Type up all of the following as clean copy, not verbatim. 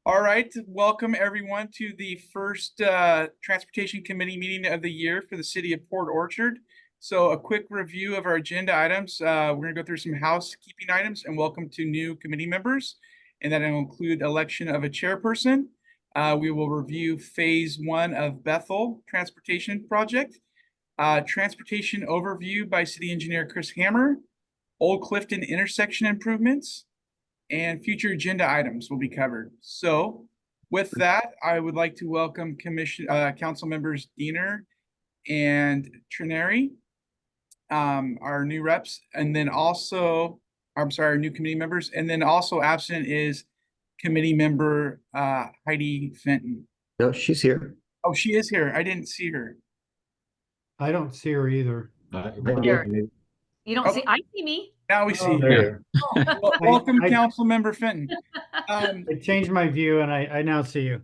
All right, welcome everyone to the first Transportation Committee meeting of the year for the city of Port Orchard. So a quick review of our agenda items. We're going to go through some housekeeping items and welcome to new committee members. And that will include election of a chairperson. We will review phase 1 of Bethel Transportation Project. Transportation overview by City Engineer Chris Hammer. Old Clifton intersection improvements. And future agenda items will be covered. So with that, I would like to welcome council members Diener and Trineri, our new reps, and then also, our new committee members, and then also absent is committee member Heidi Fenton. No, she's here. Oh, she is here. I didn't see her. I don't see her either. Here. You don't Oh. see, I see me. Now we see there her. you Welcome, I- council member Fenton. I changed my view and I now see you.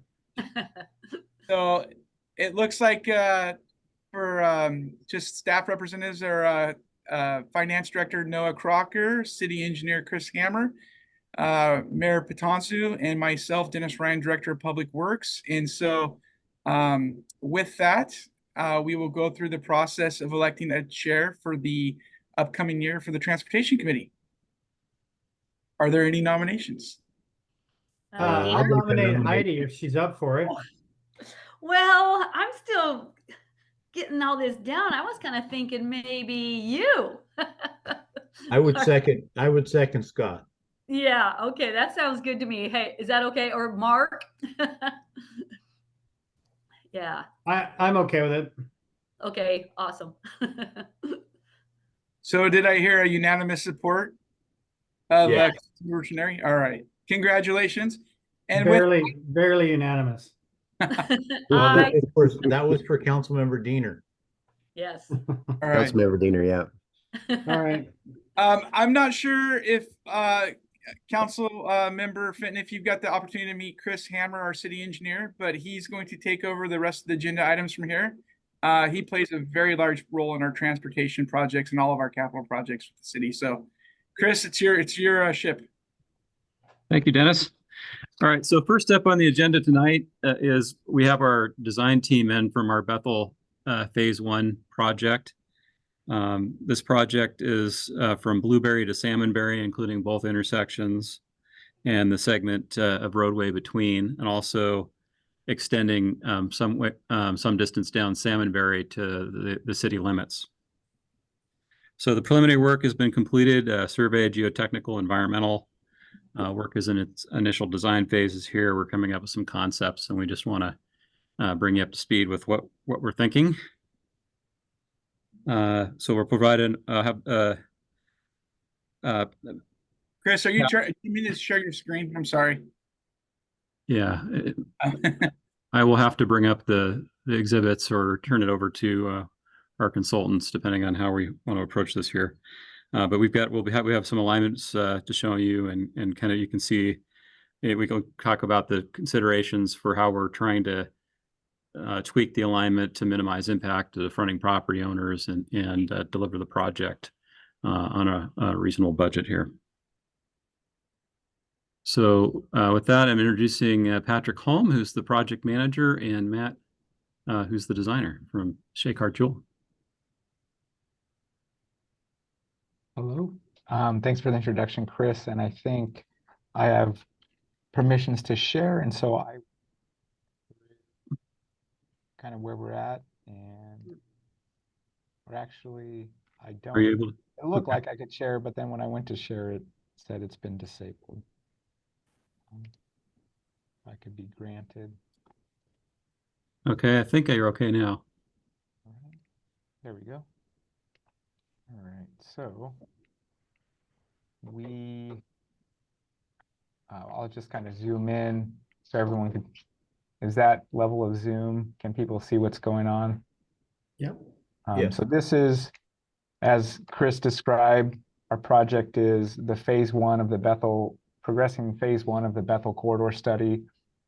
So it looks like for just staff representatives are Finance Director Noah Crocker, City Engineer Chris Hammer, Mayor Patonsu, and myself, Dennis Ryan, Director of Public Works. And so with that, we will go through the process of electing a chair for the upcoming year for the Transportation Committee. Are there any nominations? I'll nominate Heidi if she's up for it. Well, I'm still getting all this down. I was kind of thinking maybe you. I would second Scott. Yeah, okay, that sounds good to me. Hey, is that okay? Or Mark? Yeah, I'm okay with it. okay, awesome. So did I hear a unanimous support of Yeah. Trineri? All right, congratulations. And Barely unanimous. Aye. That was for Councilmember Diener. Yes. all right. Councilmember Diener, yeah. All right. I'm not sure if council member Fenton, if you've got the opportunity to meet Chris Hammer, our city engineer, but he's going to take over the rest of the agenda items from here. He plays a very large role in our transportation projects and all of our capital projects with the city. So Chris, it's your ship. Thank you, Dennis. All right, so first step on the agenda tonight is we have our design team in from our Bethel Phase 1 project. This project is from Blueberry to Salmonberry, including both intersections and the segment of roadway between, and also extending some distance down Salmonberry to the city limits. So the preliminary work has been completed, survey, geotechnical, environmental. Work is in its initial design phases here. We're coming up with some concepts, and we just want to bring you up to speed with what we're thinking. So we're providing Chris, are you mean to share your screen? I'm sorry. Yeah, I will have to bring up the exhibits or turn it over to our consultants, depending on how we want to approach this here. But we have some alignments to show you, and kind of you can see. We can talk about the considerations for how we're trying to tweak the alignment to minimize impact to the fronting property owners and deliver the project on a reasonable budget here. So with that, I'm introducing Patrick Holm, who's the project manager, and Matt, who's the designer from Shakehart Jewell. Hello. Thanks for the introduction, Chris. And I think I have permissions to share, and so I kind of where we're at, and we're actually, I don't. Are you able to? It looked like I could share, but then when I went to share, it said it's been disabled. If I could be granted. Okay, I think you're okay now. All right. There we go. All right, so I'll just kind of zoom in so everyone can, is that level of zoom? Can people see what's going on? Yep. Yeah. So this is, as Chris described, our project is the phase 1 of the Bethel, progressing phase 1 of the Bethel corridor study.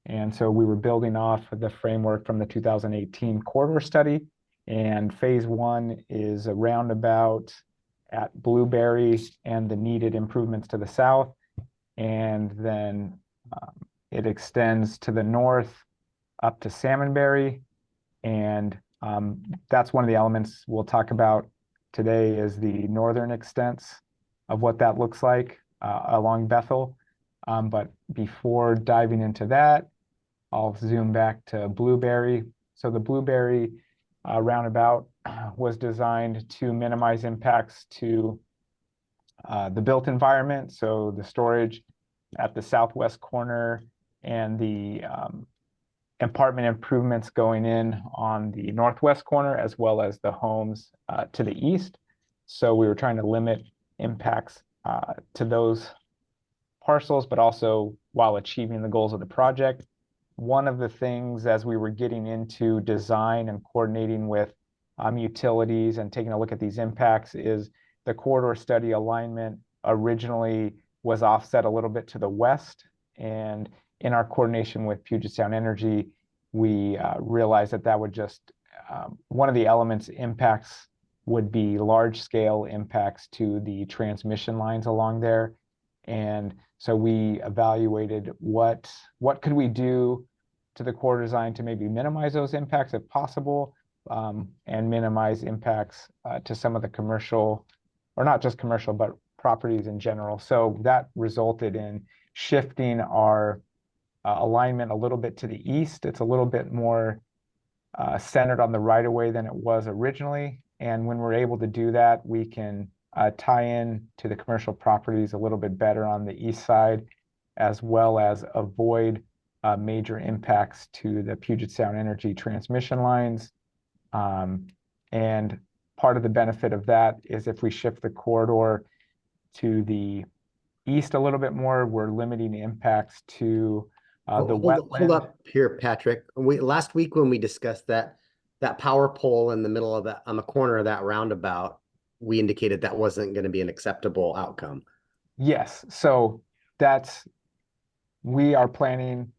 And so we were building off of the framework from the 2018 corridor study. And phase 1 is a roundabout at Blueberry and the needed improvements to the south. And then It extends to the north up to Salmonberry. And that's one of the elements we'll talk about today is the northern extents of what that looks like along Bethel. But before diving into that, I'll zoom back to Blueberry. So the Blueberry roundabout was designed to minimize impacts to the built environment. So the storage at the southwest corner and the apartment improvements going in on the northwest corner, as well as the homes to the east. So we were trying to limit impacts to those parcels, but also while achieving the goals of the project. One of the things as we were getting into design and coordinating with utilities and taking a look at these impacts is the corridor study alignment originally was offset a little bit to the west. And in our coordination with Puget Sound Energy, we realized that that would just, one of the elements impacts would be large scale impacts to the transmission lines along there. And so we evaluated what could we do to the core design to maybe minimize those impacts if possible, and minimize impacts to some of the commercial, or not just commercial, but properties in general. So that resulted in shifting our alignment a little bit to the east. It's a little bit more centered on the right of way than it was originally. And when we're able to do that, we can tie in to the commercial properties a little bit better on the east side, as well as avoid major impacts to the Puget Sound Energy transmission lines. And part of the benefit of that is if we shift the corridor to the east a little bit more, we're limiting impacts to the wetland. Hold up here, Patrick. Last week when we discussed that power pole in the middle of that, on the corner of that roundabout, we indicated that wasn't going to be an acceptable outcome. Yes, so we are planning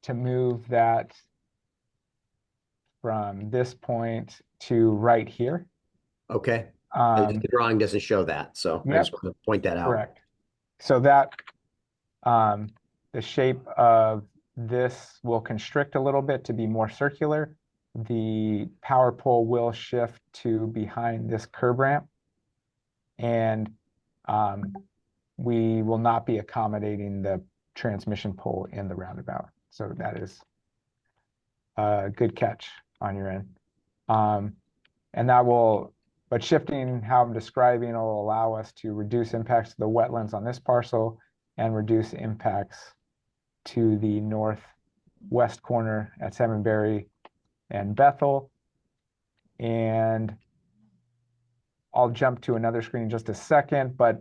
to move that from this point to right here. Okay. The drawing doesn't show that, so I just want to point that out. Correct. So that the shape of this will constrict a little bit to be more circular. The power pole will shift to behind this curb ramp, and we will not be accommodating the transmission pole in the roundabout. So that is a good catch on your end. And that will, but shifting how I'm describing will allow us to reduce impacts to the wetlands on this parcel and reduce impacts to the northwest corner at Salmonberry and Bethel. And I'll jump to another screen in just a second, but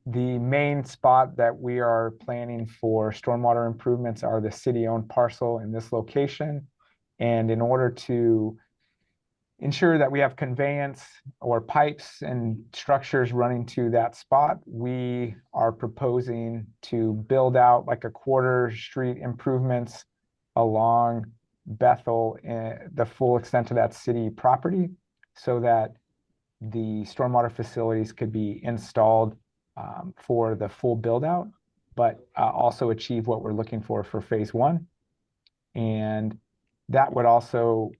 the main spot that we are planning for stormwater improvements are the city-owned parcel in this location. And in order to ensure that we have conveyance or pipes and structures running to that spot, we are proposing to build out like a quarter street improvements along Bethel, the full extent of that city property, so that the stormwater facilities could be installed for the full build out, but also achieve what we're looking for phase one. And that would also,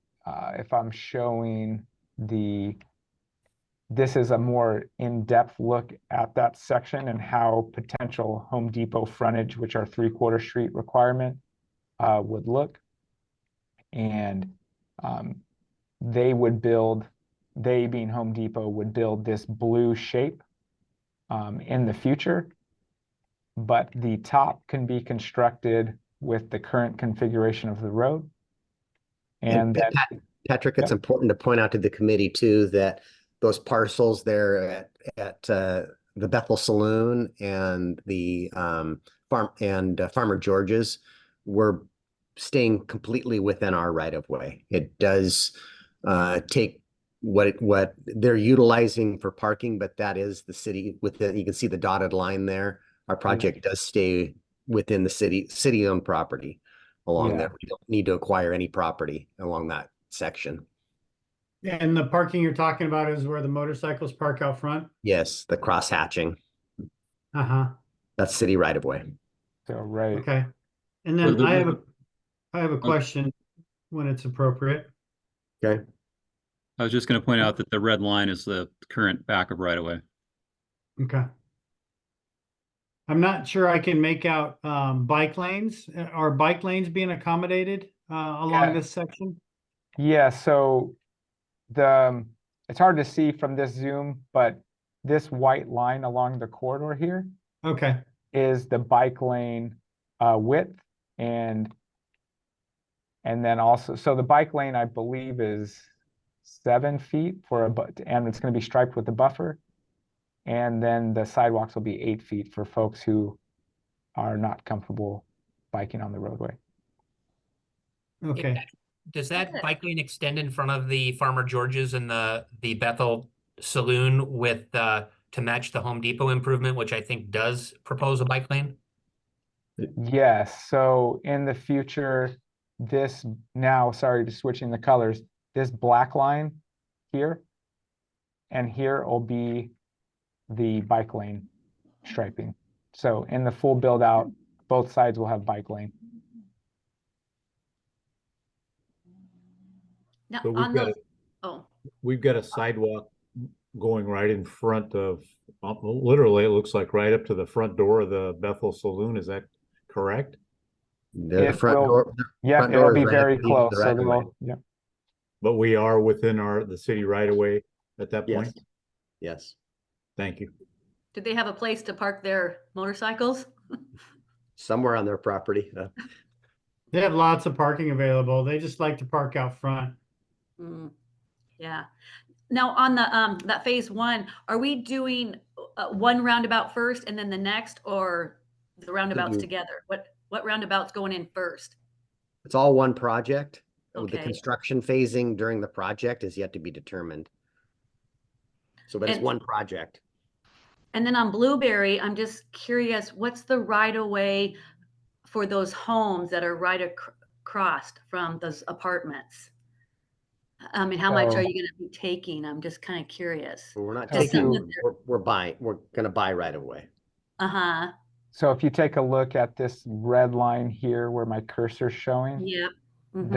if I'm showing this is a more in-depth look at that section and how potential Home Depot frontage, which are 3/4 street requirement, would look. And they being Home Depot, would build this blue shape in the future, but the top can be constructed with the current configuration of the road. And then, Patrick, it's important to point out to the committee too that those parcels there at the Bethel Saloon and the Farmer George's were staying completely within our right of way. It does take what they're utilizing for parking, but that is the city within. You can see the dotted line there. Our project does stay within the city-owned property along there. We don't need to acquire any property along that section. And the parking you're talking about is where the motorcycles park out front? Yes, the cross hatching. Uh-huh. That's city right of way. so right. Okay. And Well, then the- I have a question when it's appropriate. Okay, I was just going to point out that the red line is the current back of right of way. Okay. I'm not sure I can make out bike lanes. Are bike lanes being accommodated along Yeah. this section? Yeah, so it's hard to see from this zoom, but this white line along the corridor here Okay, is the bike lane width and then also, so the bike lane, I believe, is 7 feet and it's going to be striped with the buffer. And then the sidewalks will be 8 feet for folks who are not comfortable biking on the roadway. okay. Does that Okay. bike lane extend in front of the Farmer George's and the Bethel Saloon with to match the Home Depot improvement, which I think does propose a bike lane? Yes, so in the future, sorry to switching the colors, this black line here and here will be the bike lane striping. So in the full build out, both sides will have bike lane. Now, So we've on got those, a, oh, we've got a sidewalk going right in front of, literally, it looks like right up to the front door of the Bethel Saloon. Is that correct? the It front will- door. Yeah, Front it'll door is be right up very to the close. So right of way. yeah. But we are within the city right away at that Yes, point? yes. Thank you. did they have a place to park their motorcycles? Somewhere on their property. They have lots of parking available. They just like to park out front. Mm, yeah. Now on the that phase one, are we doing one roundabout first and then the next, or the roundabouts Mhm. together? What roundabout's going in first? It's all one project. With the Okay. construction phasing during the project is yet to be determined. So, but it's And- one project. And then on Blueberry, I'm just curious, what's the right of way for those homes that are right across from those apartments? I mean, how much So- are you gonna be taking? I'm just kind of curious. We're not Just taking, something that we're buying, we're gonna buy right away. Uh-huh, So if you take a look at this red line here where my cursor's showing, yep. Mhm.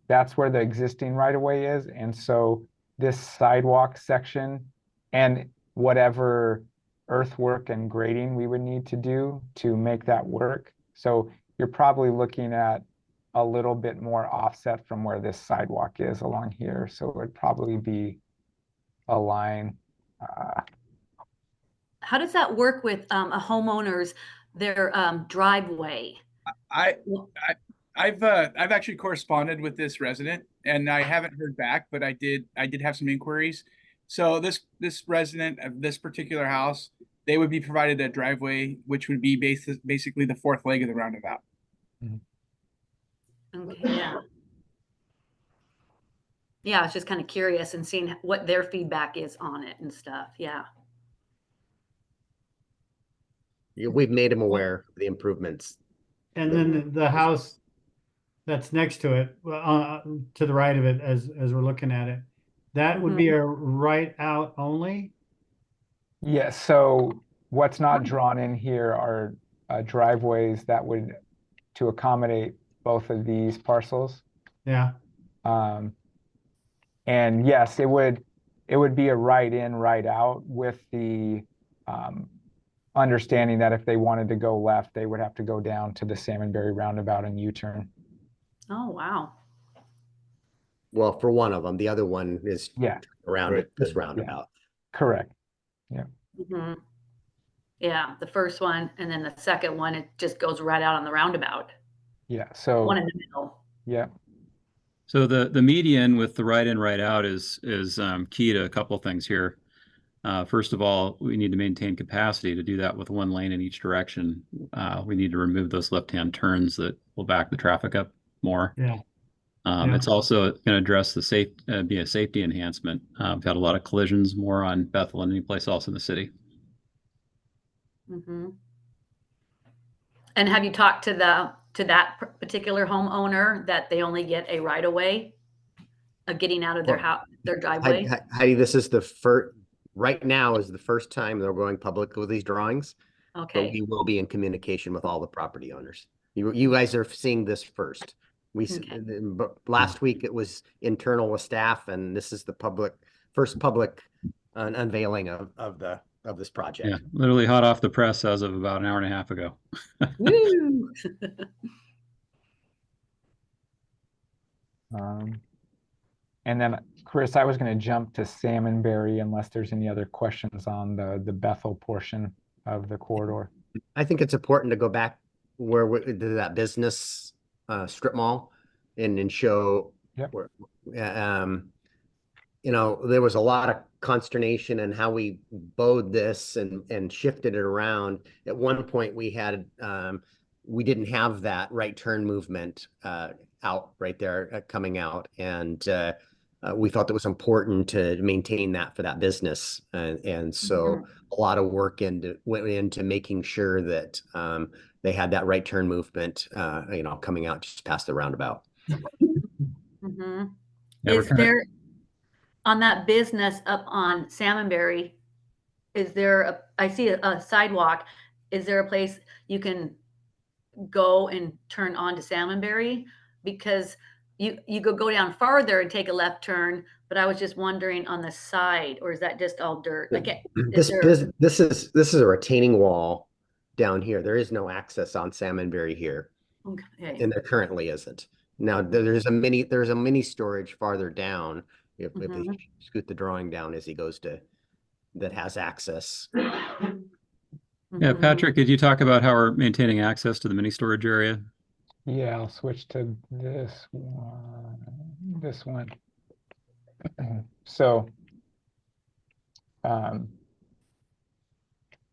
that's where the existing right of way is. And so this sidewalk section and whatever earthwork and grading we would need to do to make that work. So you're probably looking at a little bit more offset from where this sidewalk is along here. So it would probably be a line. How does that work with a homeowner's, their driveway? I've actually corresponded with this resident and I haven't heard back, but I did have some inquiries. So this resident of this particular house, they would be provided a driveway, which would be basically the fourth leg of the roundabout. Okay, yeah. Yeah, I was just kind of curious and seeing what their feedback is on it and stuff. Yeah. We've made them aware of the improvements. And then the house that's next to it, to the right of it, as we're looking at it, that would be a right out only? Yes, so what's not drawn in here are driveways that would, to accommodate both of these parcels. Yeah, And yes, it would be a right in, right out with the understanding that if they wanted to go left, they would have to go down to the Salmonberry roundabout and U-turn. Oh, wow. Well, for one of them, the other one is Yeah, around Right. this roundabout. correct. Mhm. Yeah, the first one, and then the second one, it just goes right out on the roundabout, Yeah, so, one in the middle. yeah, So the median with the right in, right out is key to a couple of things here. First of all, we need to maintain capacity. To do that with one lane in each direction, we need to remove those left-hand turns that will back the traffic up more. yeah. It's also going to address be a safety enhancement. We've had a lot of collisions more on Bethel than any place else in the city. Mhm. And have you talked to that particular homeowner that they only get a right of way of getting out of their house, their driveway? Heidi, this is the first, right now is the first time they're going public with these drawings, but Okay, we will be in communication with all the property owners. You guys are seeing this first. Okay. But last week it was internal with staff, and this is the first public unveiling of this Yeah, project. literally hot off the press as of about an hour and a half ago. Woo! And then, Chris, I was going to jump to Salmonberry unless there's any other questions on the Bethel portion of the corridor. I think it's important to go back to that business strip mall and show Yep. where, there was a lot of consternation in how we bowed this and shifted it around. At one point we had we didn't have that right turn movement out right there coming out, and we felt it was important to maintain that for that business, and so a lot of work went into making sure that they had that right turn movement, coming out just past the roundabout. Mhm. Yeah, we're Is kinda- there, on that business up on Salmonberry, I see a sidewalk. Is there a place you can go and turn onto Salmonberry? Because you could go down farther and take a left turn, but I was just wondering on the side, or is that just all dirt? This is a retaining wall down here. There is no access on Salmonberry here, Okay. and there currently isn't. Now there's a mini storage farther down. If you scoot the drawing down as he goes that has access. Yeah, Mhm. Patrick, could you talk about how we're maintaining access to the mini storage area? Yeah, I'll switch to this one. So,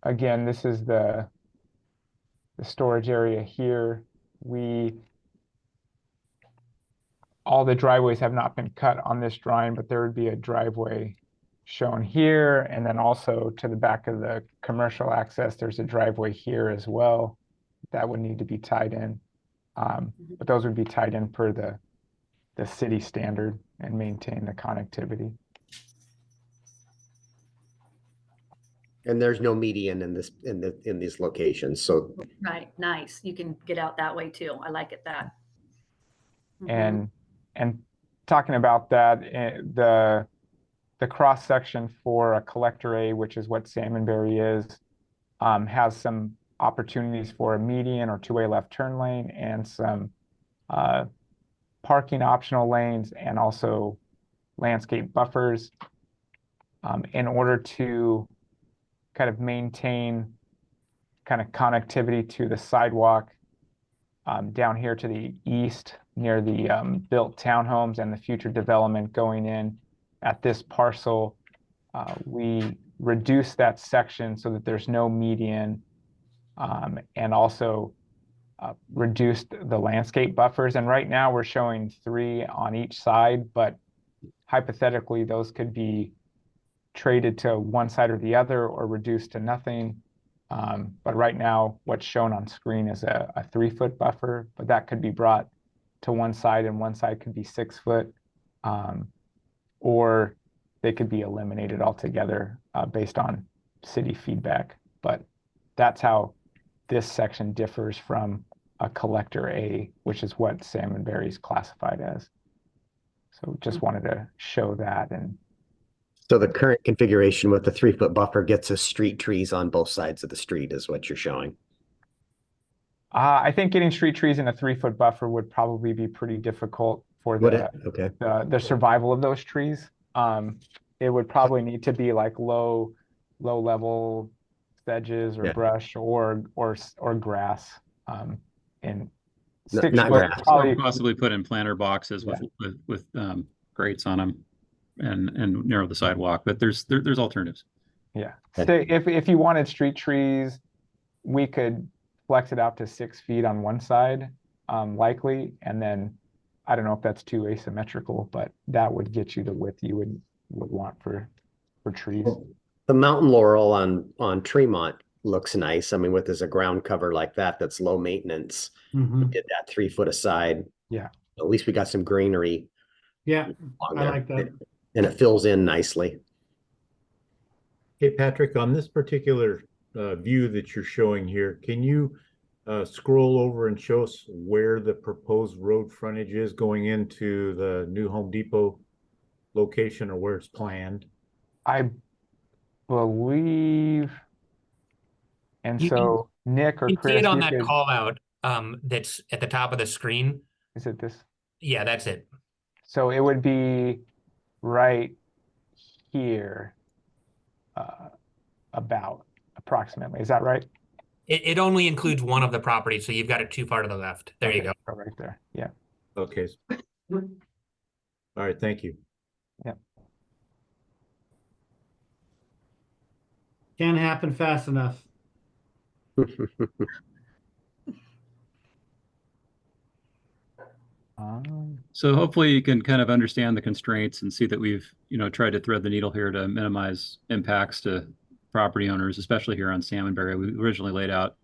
again, this is the storage area here. All the driveways have not been cut on this drawing, but there would be a driveway shown here, and then also to the back of the commercial access, there's a driveway here as well. That would need to be tied in. But those would be tied in per the city standard and maintain the connectivity. And there's no median in these locations, so Right, nice. You can get out that way too. I like it that. And talking about that, the cross section for a collector A, which is what Salmonberry is, has some opportunities for a median or two-way left turn lane and some parking optional lanes and also landscape buffers in order to kind of maintain kind of connectivity to the sidewalk down here to the east near the built townhomes and the future development going in at this parcel. We reduce that section so that there's no median and also reduced the landscape buffers. And right now we're showing 3 on each side, but hypothetically those could be traded to one side or the other or reduced to nothing. But right now what's shown on screen is a 3-foot buffer, but that could be brought to one side and one side could be 6 foot, or they could be eliminated altogether based on city feedback. But that's how this section differs from a collector A, which is what Salmonberry is classified as. So just wanted to show that. And so the current configuration with the 3-foot buffer gets us street trees on both sides of the street is what you're showing. I think getting street trees in a 3-foot buffer would probably be pretty difficult for the survival of those trees. It would probably need to be like low level sedges or brush or grass. And 6 not foot grass. probably, Or possibly put in planter boxes with grates on them and narrow the sidewalk, but there's alternatives. yeah. Say if you wanted street trees, we could flex it out to 6 feet on one side, likely, and then I don't know if that's too asymmetrical, but that would get you the width you would want for trees. The mountain laurel on Tremont looks nice. I mean, with as a ground cover like that's low maintenance. We did that 3 foot aside. Yeah. At least we got some greenery. Yeah, on I there. like that. And it fills in nicely. Hey, Patrick, on this particular view that you're showing here, can you scroll over and show us where the proposed road frontage is going into the new Home Depot location or where it's planned? I believe, and You can- so Nick or You can see Chris, it on you that could, call out, that's at the top of the screen. is it this? Yeah, that's it. So it would be right here, about approximately. Is that right? It only includes one of the properties, so you've got it too far to the left. There you Okay, go. Right there. Yeah. Okay. All right, thank you. Can't happen fast enough. So hopefully you can kind of understand the constraints and see that we've, tried to thread the needle here to minimize impacts to property owners, especially here on Salmonberry. We originally laid out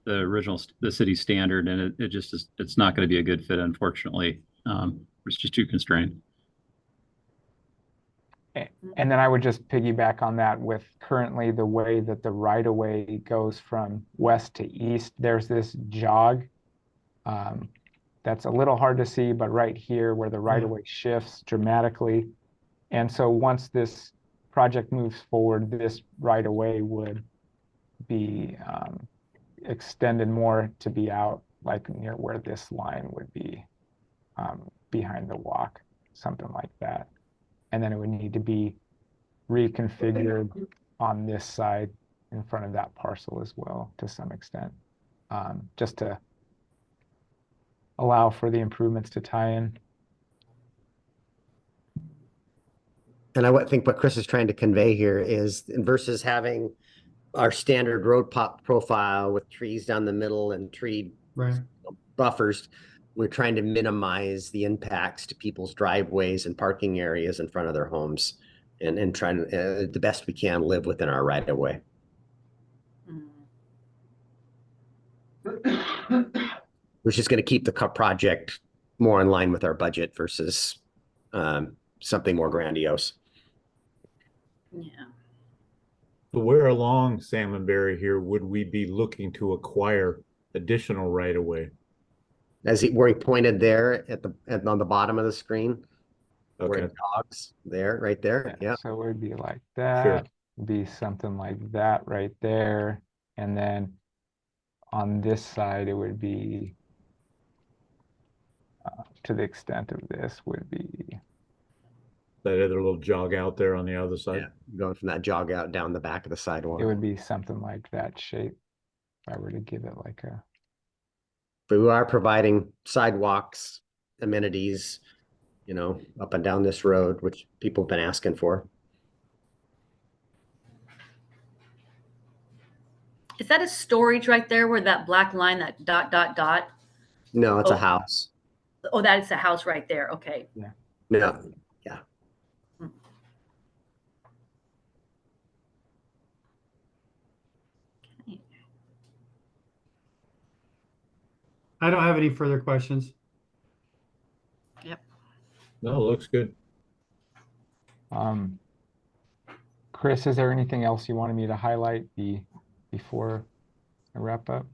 the city standard, and it just is, it's not going to be a good fit, unfortunately. It's just too constrained. And then I would just piggyback on that with currently the way that the right of way goes from west to east, there's this jog. That's a little hard to see, but right here where the right of way shifts dramatically. And so once this project moves forward, this right of way would be extended more to be out like near where this line would be, behind the walk, something like that. And then it would need to be reconfigured on this side in front of that parcel as well to some extent, just to allow for the improvements to tie in. And I think what Chris is trying to convey here is versus having our standard road profile with trees down the middle and tree Right. buffers, we're trying to minimize the impacts to people's driveways and parking areas in front of their homes, and trying to, the best we can, live within our right of way. Which is going to keep the project more in line with our budget versus something more grandiose. Yeah. So where along Salmonberry here would we be looking to acquire additional right of way? Where he pointed there on the bottom of the screen, where Okay, it jogs there, right there. Yeah. So it would be like Sure. that, be something like that right there. And then on this side, it would be, to the extent of this would be, that other little jog out there on the other side. Yeah. Going from that jog out down the back of the sidewalk. it would be something like that shape. If I were to give it like a, But we are providing sidewalks, amenities, up and down this road, which people have been asking for. Is that a storage right there where that black line, that dot, dot, dot? No, it's a Oh. house. Oh, that is the house right there. Okay. No, yeah. I don't have any further questions. No, looks good. Chris, is there anything else you wanted me to highlight before I wrap up?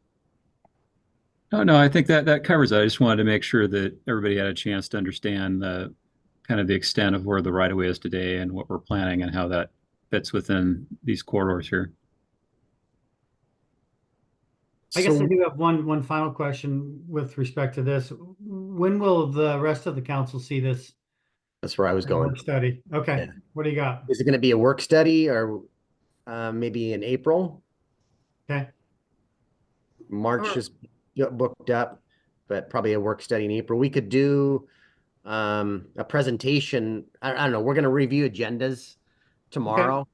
No, I think that covers it. I just wanted to make sure that everybody had a chance to understand the kind of the extent of where the right of way is today and what we're planning and how that fits within these corridors here. I guess So- I do have one final question with respect to this. When will the rest of the council see this That's where I was going. work study? Okay, Yeah. what do you got? Is it going to be a work study or maybe in April? Okay, March Or- is booked up, but probably a work study in April. We could do a presentation. I don't know. We're going to review agendas tomorrow.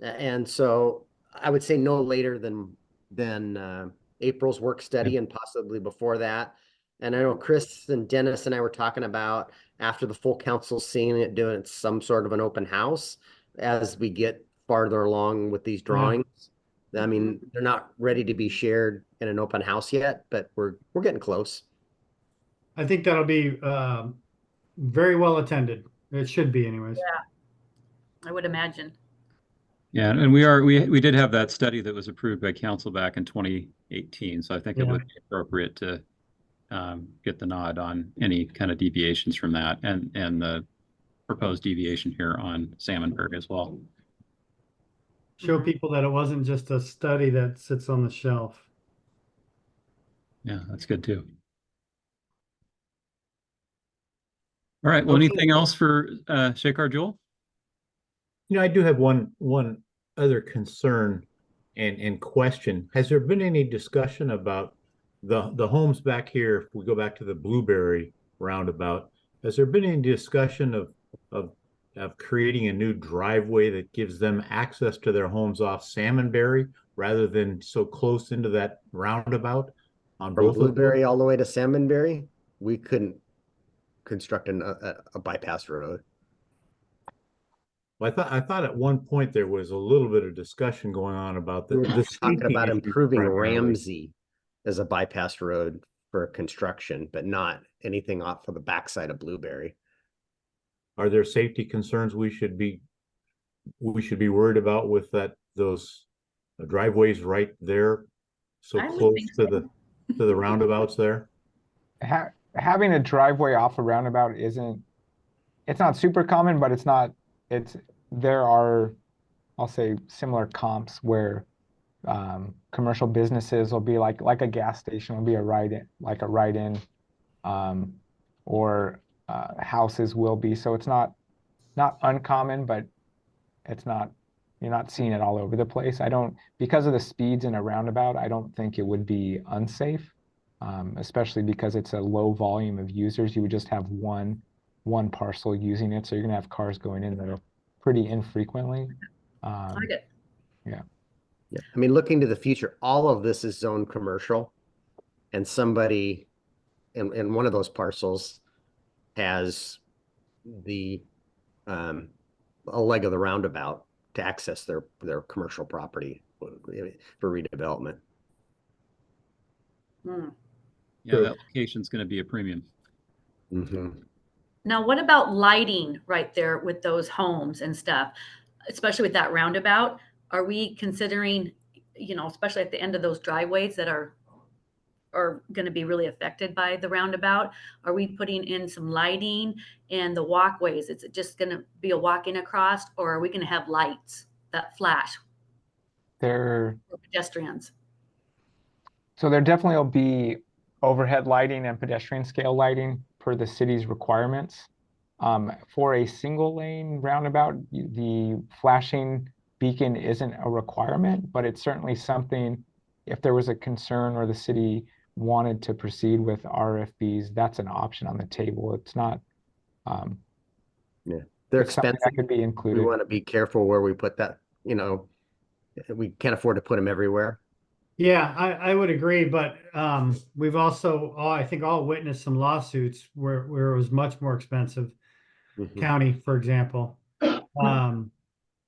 And so I would say no later than April's work study and possibly before that. And I know Chris and Dennis and I were talking about after the full council seeing it, doing some sort of an open house as we get farther along with these drawings. I mean, they're not ready to be shared in an open house yet, but we're getting close. I think that'll be very well attended. It should be anyways. I would imagine. Yeah, and we did have that study that was approved by council back in 2018, so I think it Yeah. would be appropriate to get the nod on any kind of deviations from that and the proposed deviation here on Salmonberg as well. Show Mhm. people that it wasn't just a study that sits on the shelf. Yeah, that's good too. All right, well, Okay. anything else for Shekhar, Joel? I do have one other concern and question. Has there been any discussion about the homes back here? If we go back to the Blueberry roundabout, has there been any discussion of creating a new driveway that gives them access to their homes off Salmonberry rather than so close into that roundabout on From both of them? Blueberry all the way to Salmonberry, we couldn't construct a bypass road. Well, I thought at one point there was a little bit of discussion going on about We were the talking safety about issues improving primarily. Ramsey as a bypass road for construction, but not anything off of the backside of Blueberry. Are there safety concerns we should be worried about with those driveways right there, so I would close think to the roundabouts there? Having a driveway off a roundabout it's not super common, but there are, I'll say, similar comps where commercial businesses will be like a gas station will be a right-in, or houses will be. So it's not uncommon, but you're not seeing it all over the place. Because of the speeds in a roundabout, I don't think it would be unsafe, especially because it's a low volume of users. You would just have one parcel using it, so you're gonna have cars going in that are pretty infrequently. I like it. Yeah, I mean, looking to the future, all of this is zoned commercial, and somebody in one of those parcels has a leg of the roundabout to access their commercial property for redevelopment. Hmm. Yeah, Sure. that location's going to be a premium. Mhm. Now, what about lighting right there with those homes and stuff, especially with that roundabout? Are we considering, especially at the end of those driveways that are going to be really affected by the roundabout? Are we putting in some lighting and the walkways? Is it just going to be a walking across, or are we going to have lights that flash There for pedestrians? So there definitely will be overhead lighting and pedestrian scale lighting per the city's requirements. For a single lane roundabout, the flashing beacon isn't a requirement, but it's certainly something, if there was a concern or the city wanted to proceed with RFBs, that's an option on the table. It's not, They're it's something expensive. that could be We included. want to be careful where we put that, we can't afford to put them everywhere. Yeah, I would agree, but we've also, I think, all witnessed some lawsuits where it was much more expensive. Mhm. County, for example.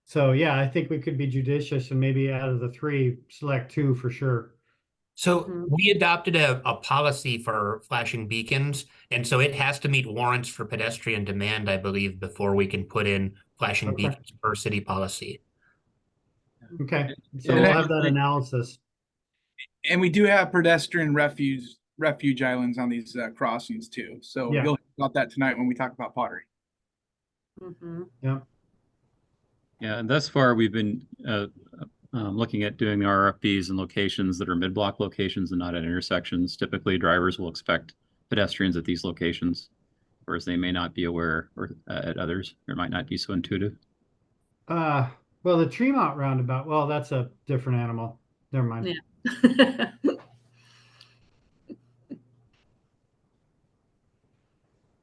So yeah, I think we could be judicious and maybe out of the three, select two for sure. So Mhm. we adopted a policy for flashing beacons, and so it has to meet warrants for pedestrian demand, I believe, before we can put in flashing Okay. beacons per city policy. Okay, so And we'll have that actually- analysis. And we do have pedestrian refuge islands on these crossings too. So Yeah. you'll hear about that tonight when we talk about pottery. Mhm. Yeah. Yeah, and thus far we've been looking at doing the RFPs in locations that are mid-block locations and not at intersections. Typically, drivers will expect pedestrians at these locations, whereas they may not be aware or at others. It might not be so intuitive. Well, the Tremont roundabout, well, that's a different animal. Never mind. Yeah.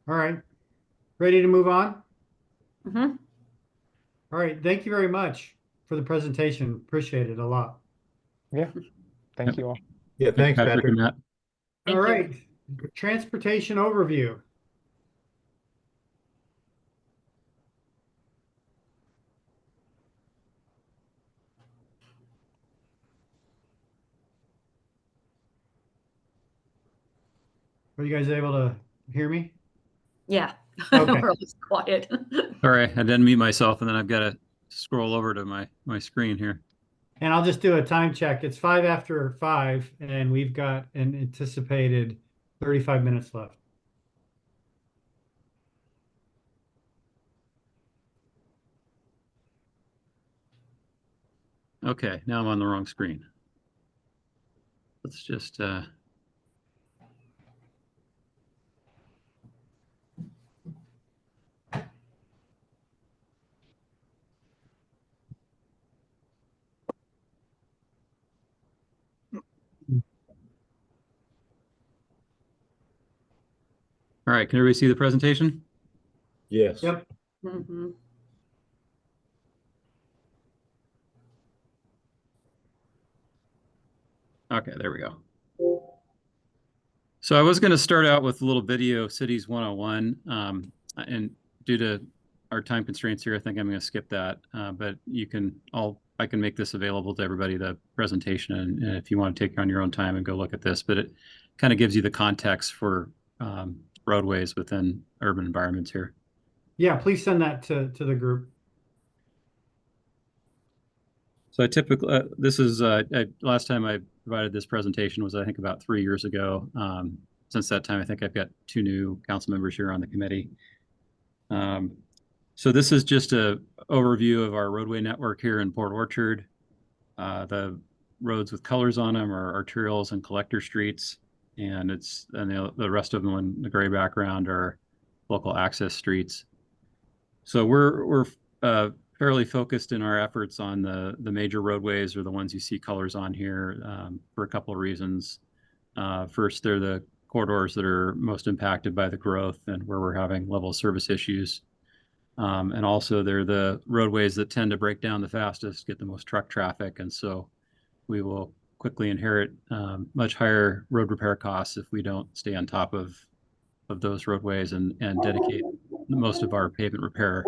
All right. Ready to move on? Mhm. All right. Thank you very much for the presentation. Appreciate it a lot. Yeah, thank you all. Yeah, thanks, and Patrick. Matt. Thank All you. right. Transportation overview. Are you guys able to hear me? Yeah. Okay. We're always quiet. All right, I didn't mute myself, and then I've got to scroll over to my screen here. And I'll just do a time check. It's 5 after 5, and we've got an anticipated 35 minutes left. Okay, now I'm on the wrong screen. Let's just all right, can everybody see the presentation? Yes. Yep. Mhm. Okay, there we go. So I was going to start out with a little video of Cities 101, and due to our time constraints here, I think I'm going to skip that. But I can make this available to everybody, the presentation, and if you want to take on your own time and go look at this, but it kind of gives you the context for roadways within urban environments here. Yeah, please send that to the group. So I typically, last time I provided this presentation was, I think, about 3 years ago. Since that time, I think I've got 2 new council members here on the committee. So this is just a overview of our roadway network here in Port Orchard. The roads with colors on them are arterials and collector streets, and the rest of them in the gray background are local access streets. So we're fairly focused in our efforts on the major roadways, or the ones you see colors on here, for a couple of reasons. First, they're the corridors that are most impacted by the growth and where we're having level of service issues. And also they're the roadways that tend to break down the fastest, get the most truck traffic. And so we will quickly inherit much higher road repair costs if we don't stay on top of those roadways and dedicate most of our pavement repair,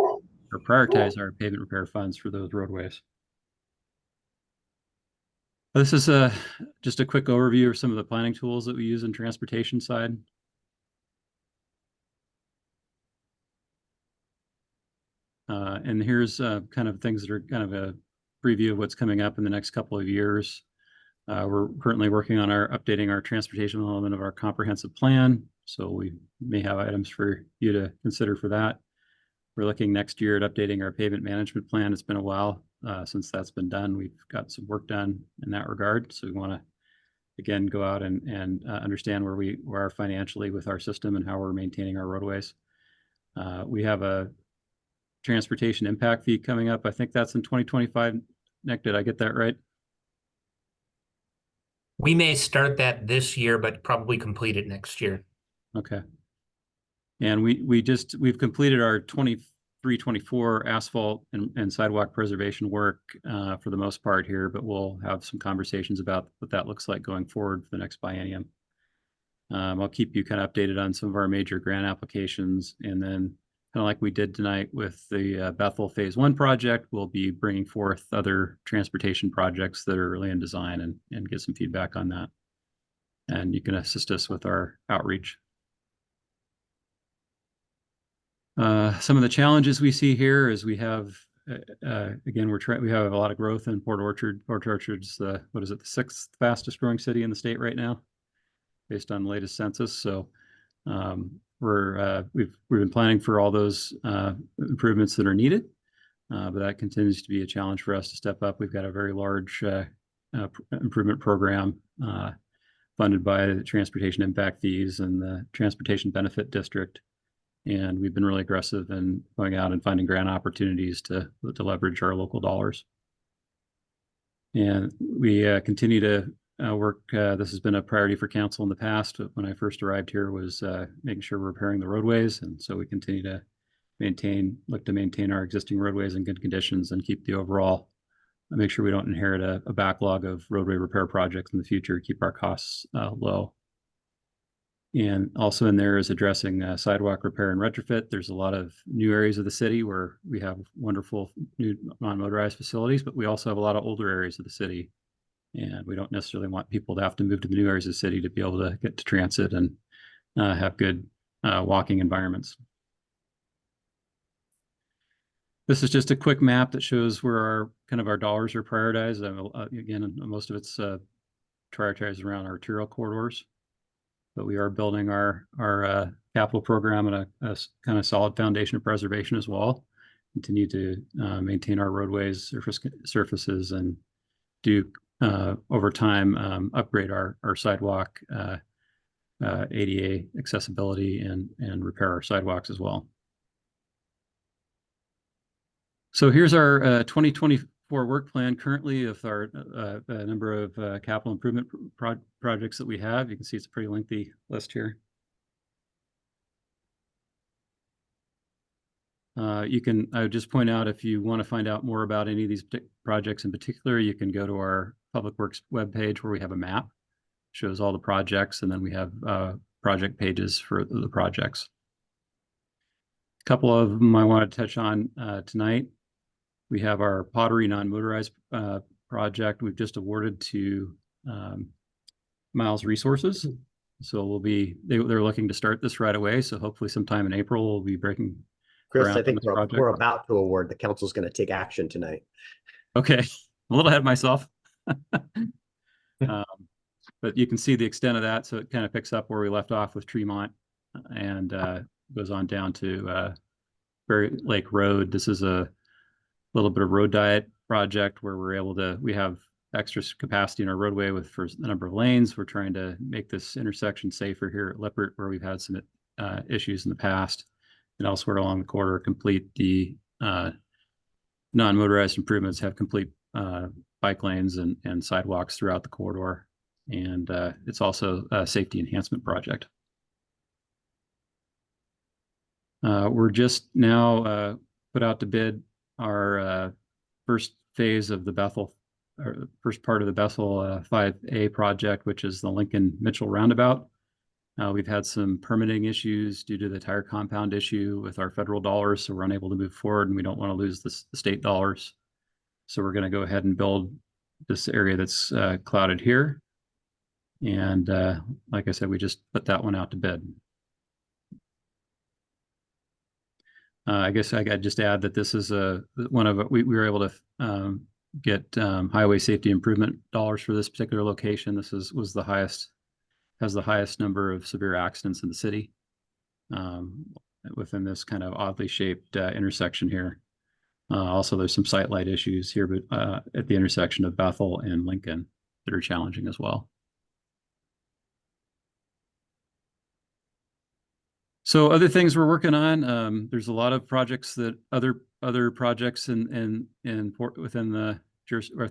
or prioritize our pavement repair funds for those roadways. This is just a quick overview of some of the planning tools that we use in transportation side. And here's kind of things that are kind of a preview of what's coming up in the next couple of years. We're currently working on updating our transportation element of our comprehensive plan. So we may have items for you to consider for that. We're looking next year at updating our pavement management plan. It's been a while since that's been done. We've got some work done in that regard. So we want to, again, go out and understand where we are financially with our system and how we're maintaining our roadways. We have a transportation impact fee coming up. I think that's in 2025. Nick, did I get that right? We may start that this year, but probably complete it next year. Okay. And we've completed our 23-24 asphalt and sidewalk preservation work for the most part here, but we'll have some conversations about what that looks like going forward for the next biennium. I'll keep you kind of updated on some of our major grant applications, and then kind of like we did tonight with the Bethel Phase 1 project, we'll be bringing forth other transportation projects that are early in design and get some feedback on that. And you can assist us with our outreach. Some of the challenges we see here is we have, again, we have a lot of growth in Port Orchard. Port Orchard's the 6th fastest growing city in the state right now, based on the latest census. So we've been planning for all those improvements that are needed, but that continues to be a challenge for us to step up. We've got a very large improvement program funded by the transportation impact fees and the transportation benefit district. And we've been really aggressive in going out and finding grant opportunities to leverage our local dollars. And we continue to work. This has been a priority for council in the past. When I first arrived here, was making sure we're repairing the roadways. And so we continue to look to maintain our existing roadways in good conditions and keep the overall, make sure we don't inherit a backlog of roadway repair projects in the future, keep our costs low. And also in there is addressing sidewalk repair and retrofit. There's a lot of new areas of the city where we have wonderful new non-motorized facilities, but we also have a lot of older areas of the city. And we don't necessarily want people to have to move to the new areas of the city to be able to get to transit and have good walking environments. This is just a quick map that shows where our dollars are prioritized. Again, most of it's prioritized around arterial corridors, but we are building our capital program on a kind of solid foundation of preservation as well. Continue to maintain our roadways, surfaces, and do over time upgrade our sidewalk, ADA accessibility, and repair our sidewalks as well. So here's our 2024 work plan currently of our number of capital improvement projects that we have. You can see it's a pretty lengthy list here. I would just point out, if you want to find out more about any of these projects in particular, you can go to our Public Works webpage where we have a map, shows all the projects, and then we have project pages for the projects. A couple of them I want to touch on tonight. We have our Pottery non-motorized project we've just awarded to Miles Resources. So they're looking to start this right away. So hopefully sometime in April, we'll be breaking Chris, ground I think on this we're about to award. The council's going to take action tonight. Okay, a little ahead of myself. But you can see the extent of that. So it kind of picks up where we left off with Tremont and goes on down to Berry Lake Road. This is a little bit of road diet project where we have extra capacity in our roadway for the number of lanes. We're trying to make this intersection safer here at Lippert, where we've had some issues in the past, and elsewhere along the corridor. Complete the non-motorized improvements, have complete bike lanes and sidewalks throughout the corridor. And it's also a safety enhancement project. We're just now put out to bid our first phase of the Bethel, or first part of the Bethel 5A project, which is the Lincoln Mitchell Roundabout. We've had some permitting issues due to the tire compound issue with our federal dollars, so we're unable to move forward, and we don't want to lose the state dollars. So we're going to go ahead and build this area that's clouded here. And like I said, we just put that one out to bid. I guess I got just add that this is we were able to get highway safety improvement dollars for this particular location. This has the highest number of severe accidents in the city within this kind of oddly shaped intersection here. Also, there's some sight light issues here, but at the intersection of Bethel and Lincoln that are challenging as well. So other things we're working on, there's a lot of projects that other projects within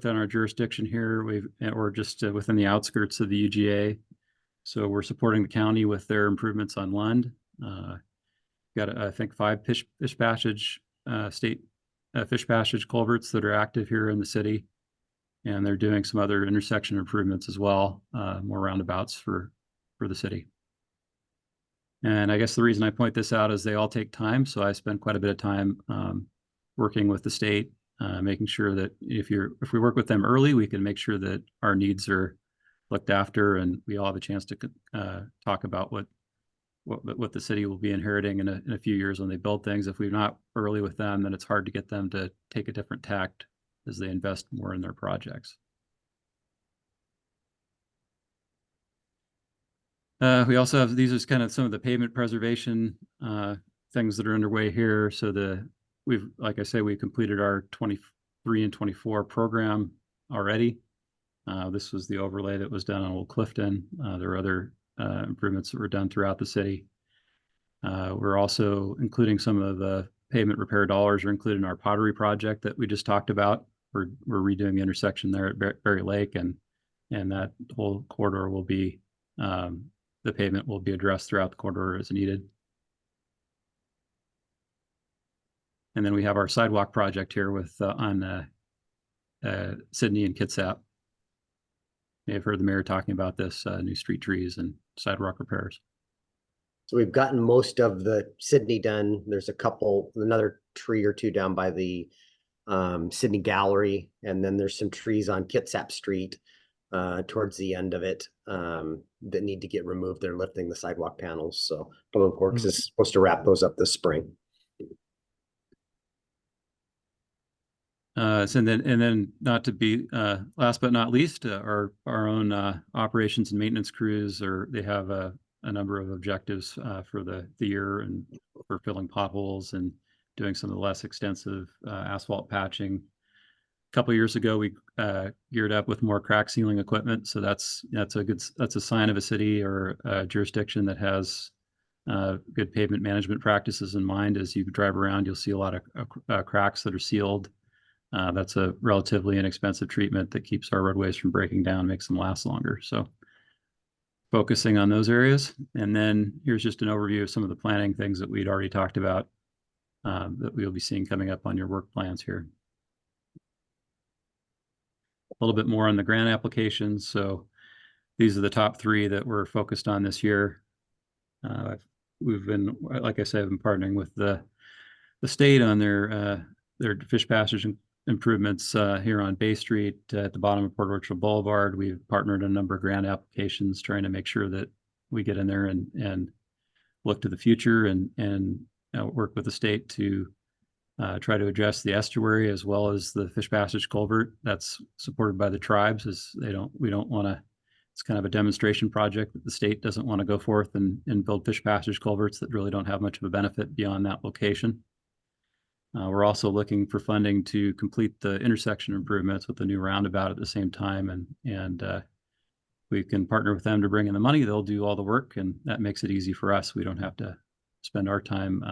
our jurisdiction here, or just within the outskirts of the UGA. So we're supporting the county with their improvements on Lund. Got I think 5 fish passage state fish passage culverts that are active here in the city, and they're doing some other intersection improvements as well, more roundabouts for the city. And I guess the reason I point this out is they all take time. So I spend quite a bit of time working with the state, making sure that if we work with them early, we can make sure that our needs are looked after, and we all have a chance to talk about what the city will be inheriting in a few years when they build things. If we're not early with them, then it's hard to get them to take a different tact as they invest more in their projects. We also have, these are kind of some of the pavement preservation things that are underway here. So like I say, we completed our 23 and 24 program already. This was the overlay that was done on Old Clifton. There were other improvements that were done throughout the city. We're also including some of the pavement repair dollars are included in our Pottery project that we just talked about. We're redoing the intersection there at Berry Lake, and that whole corridor will be the pavement will be addressed throughout the corridor as needed. And then we have our sidewalk project here with on Sydney and Kitsap. You may have heard the mayor talking about this, new street trees and sidewalk repairs. So we've gotten most of the Sydney done. There's another tree or two down by the Sydney Gallery, and then there's some trees on Kitsap Street towards the end of it that need to get removed. They're lifting the sidewalk panels. So Public Works is supposed to wrap those up this spring. And then not to be last but not least, our own operations and maintenance crews they have a number of objectives for the year, and for filling potholes and doing some of the less extensive asphalt patching. A couple of years ago, we geared up with more crack sealing equipment, so that's a sign of a city or a jurisdiction that has good pavement management practices in mind. As you drive around, you'll see a lot of cracks that are sealed. That's a relatively inexpensive treatment that keeps our roadways from breaking down, makes them last longer. So focusing on those areas. And then here's just an overview of some of the planning things that we'd already talked about that we'll be seeing coming up on your work plans here. A little bit more on the grant applications. So these are the top 3 that we're focused on this year. We've been, like I said, I've been partnering with the state on their fish passage improvements here on Bay Street at the bottom of Port Orchard Boulevard. We've partnered on a number of grant applications trying to make sure that we get in there and look to the future and work with the state to try to address the estuary as well as the fish passage culvert. That's supported by the tribes, as we don't want to, it's kind of a demonstration project that the state doesn't want to go forth and build fish passage culverts that really don't have much of a benefit beyond that location. We're also looking for funding to complete the intersection improvements with the new roundabout at the same time, and we can partner with them to bring in the money. They'll do all the work, and that makes it easy for us. We don't have to spend our time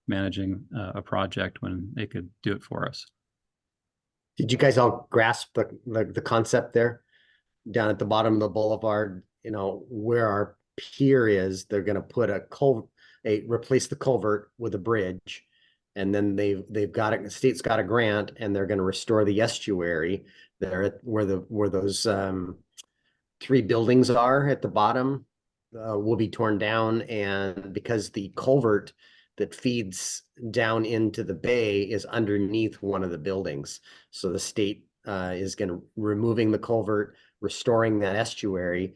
managing a project when they could do it for us. Did you guys all grasp the concept there? Down at the bottom of the boulevard, where our pier is, they're going to put replace the culvert with a bridge. And then they've got it, the state's got a grant, and they're going to restore the estuary there where those 3 buildings are at the bottom will be torn down. And because the culvert that feeds down into the bay is underneath one of the buildings, so the state is going to removing the culvert, restoring that estuary.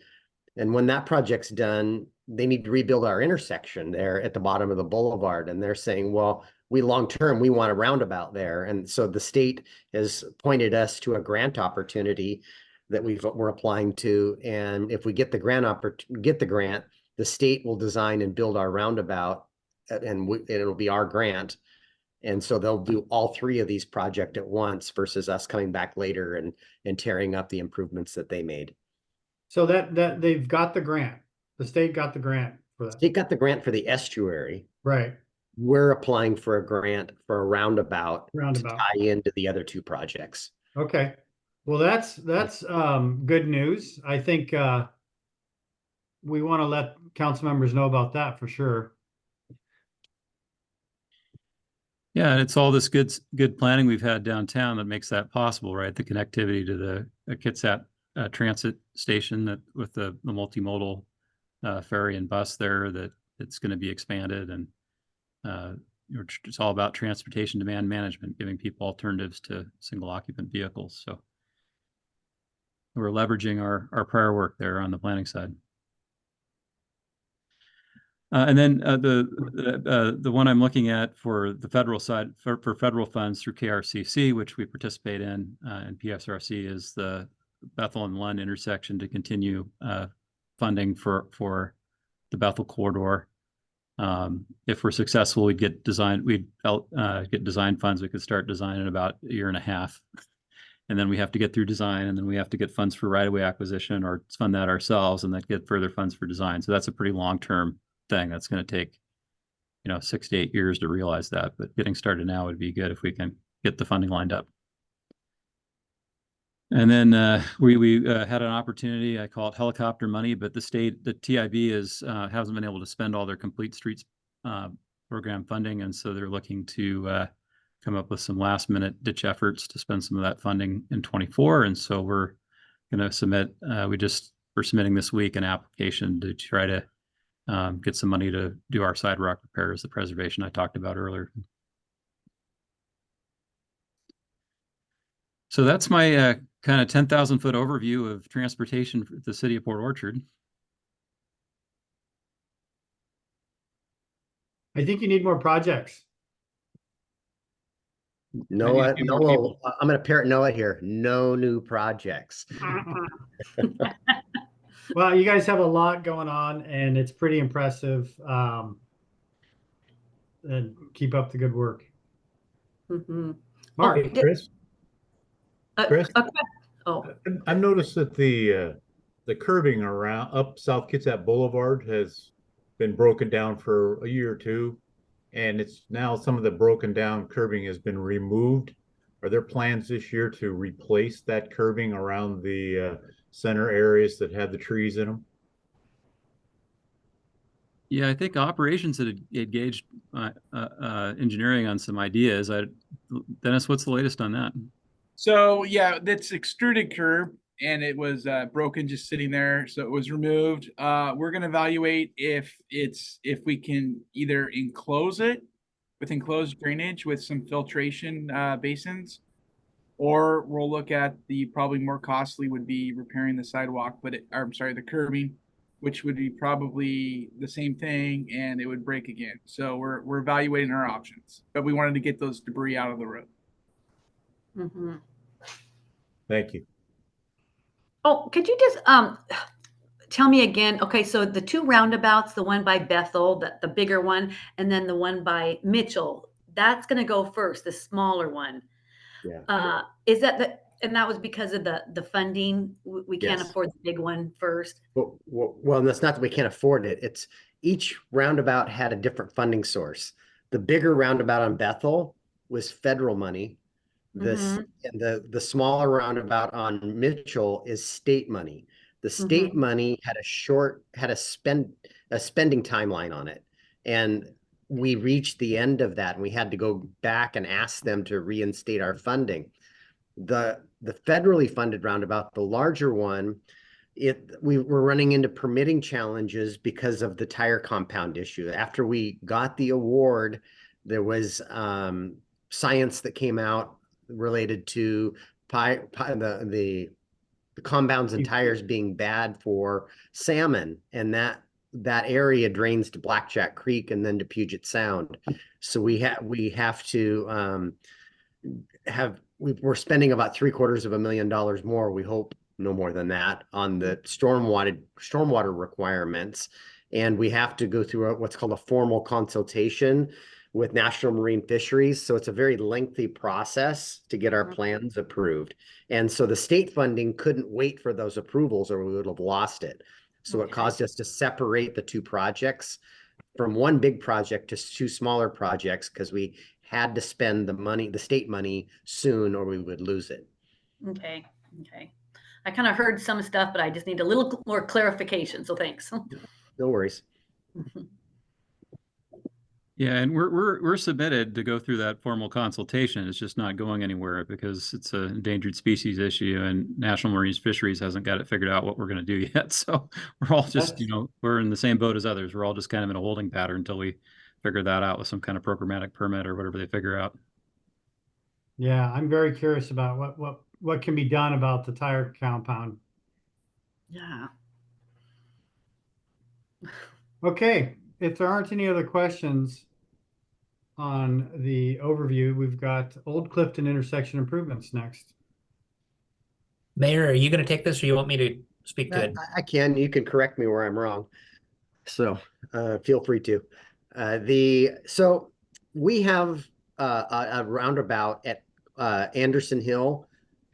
And when that project's done, they need to rebuild our intersection there at the bottom of the boulevard. And they're saying, well, long-term, we want a roundabout there. And so the state has pointed us to a grant opportunity that we're applying to. And if we get the grant, the state will design and build our roundabout, and it'll be our grant. And so they'll do all 3 of these projects at once versus us coming back later and tearing up the improvements that they made. So that they've got the grant. The state got the grant for that. State got the grant for the estuary. Right. We're applying for a grant for a roundabout to Roundabout. tie into the other 2 projects. Okay. Well, that's good news. I think we want to let council members know about that for sure. Yeah, and it's all this good planning we've had downtown that makes that possible, right? The connectivity to the Kitsap transit station with the multimodal ferry and bus there, that it's going to be expanded, and it's all about transportation demand management, giving people alternatives to single occupant vehicles. So we're leveraging our prior work there on the planning side. And then the one I'm looking at for the federal side, for federal funds through KRCC, which we participate in PSRC, is the Bethel and Lund intersection to continue funding for the Bethel corridor. If we're successful, we'd get design funds. We could start design in about a year and a half. And then we have to get through design, and then we have to get funds for right-of-way acquisition or fund that ourselves, and then get further funds for design. So that's a pretty long-term thing. That's going to take, 6 to 8 years to realize that. But getting started now would be good if we can get the funding lined up. And then we had an opportunity. I call it helicopter money, but the TIB hasn't been able to spend all their Complete Streets program funding, and so they're looking to come up with some last-minute ditch efforts to spend some of that funding in 24. And so we're going to submit. We're submitting this week an application to try to get some money to do our sidewalk repairs, the preservation I talked about earlier. So that's my kind of 10,000-foot overview of transportation for the city of Port Orchard. I think you need more projects. Noah, few more people. Noah, I'm gonna parrot Noah here. No new projects. Well, you guys have a lot going on and it's pretty impressive. And keep up the good work. Mhm. Mark, Hey, Di- Chris, Chris? okay. Oh, I've noticed that the curbing around up South Kitsap Boulevard has been broken down for a year or two, and it's now some of the broken down curbing has been removed. Are there plans this year to replace that curbing around the center areas that had the trees in them? Yeah, I think operations had engaged engineering on some ideas. Dennis, what's the latest on that? So yeah, that's extruded curb and it was broken just sitting there, so it was removed. We're gonna evaluate if we can either enclose it with enclosed drainage with some filtration basins, or we'll look at the probably more costly would be repairing the sidewalk, or I'm sorry, the curbing, which would be probably the same thing and it would break again. So we're evaluating our options, but we wanted to get those debris out of the road. mhm. Thank you. Oh, could you just tell me again? Okay, so the two roundabouts, the one by Bethel, the bigger one, and then the one by Mitchell, that's going to go first, the smaller one. Yeah. Is and that was because of the funding? We can't Yes. afford the big one first. Well, that's not that we can't afford it. It's each roundabout had a different funding source. The bigger roundabout on Bethel was federal money. This and the smaller roundabout on Mitchell is state money. The state money had a spending timeline on it. And we reached the end of that and we had to go back and ask them to reinstate our funding. The federally funded roundabout, the larger one, we were running into permitting challenges because of the tire compound issue. After we got the award, there was science that came out related to the compounds and tires being bad for salmon, and that area drains to Blackjack Creek and then to Puget Sound. So we have to we're spending about $750,000 more. We hope no more than that on the stormwater requirements. And we have to go through what's called a formal consultation with National Marine Fisheries. So it's a very lengthy process to get our plans approved. And so the state funding couldn't wait for those approvals or we would have lost it. So it caused us to separate the two projects from one big project to two smaller projects because we had to spend the state money soon or we would lose it. Okay. I kind of heard some stuff, but I just need a little more clarification. So thanks. No worries. Yeah, and we're submitted to go through that formal consultation. It's just not going anywhere because it's an endangered species issue and National Marine Fisheries hasn't got it figured out what we're going to do yet. So we're all just, we're in the same boat as others. We're all just kind of in a holding pattern until we figure that out with some kind of programmatic permit or whatever they figure out. Yeah, I'm very curious about what can be done about the tire compound. Yeah. Okay, if there aren't any other questions on the overview, we've got Old Clifton intersection improvements next. Mayor, are you going to take this or you want me to speak to it? I can. You can correct me where I'm wrong. So feel free to. So we have a roundabout at Anderson Hill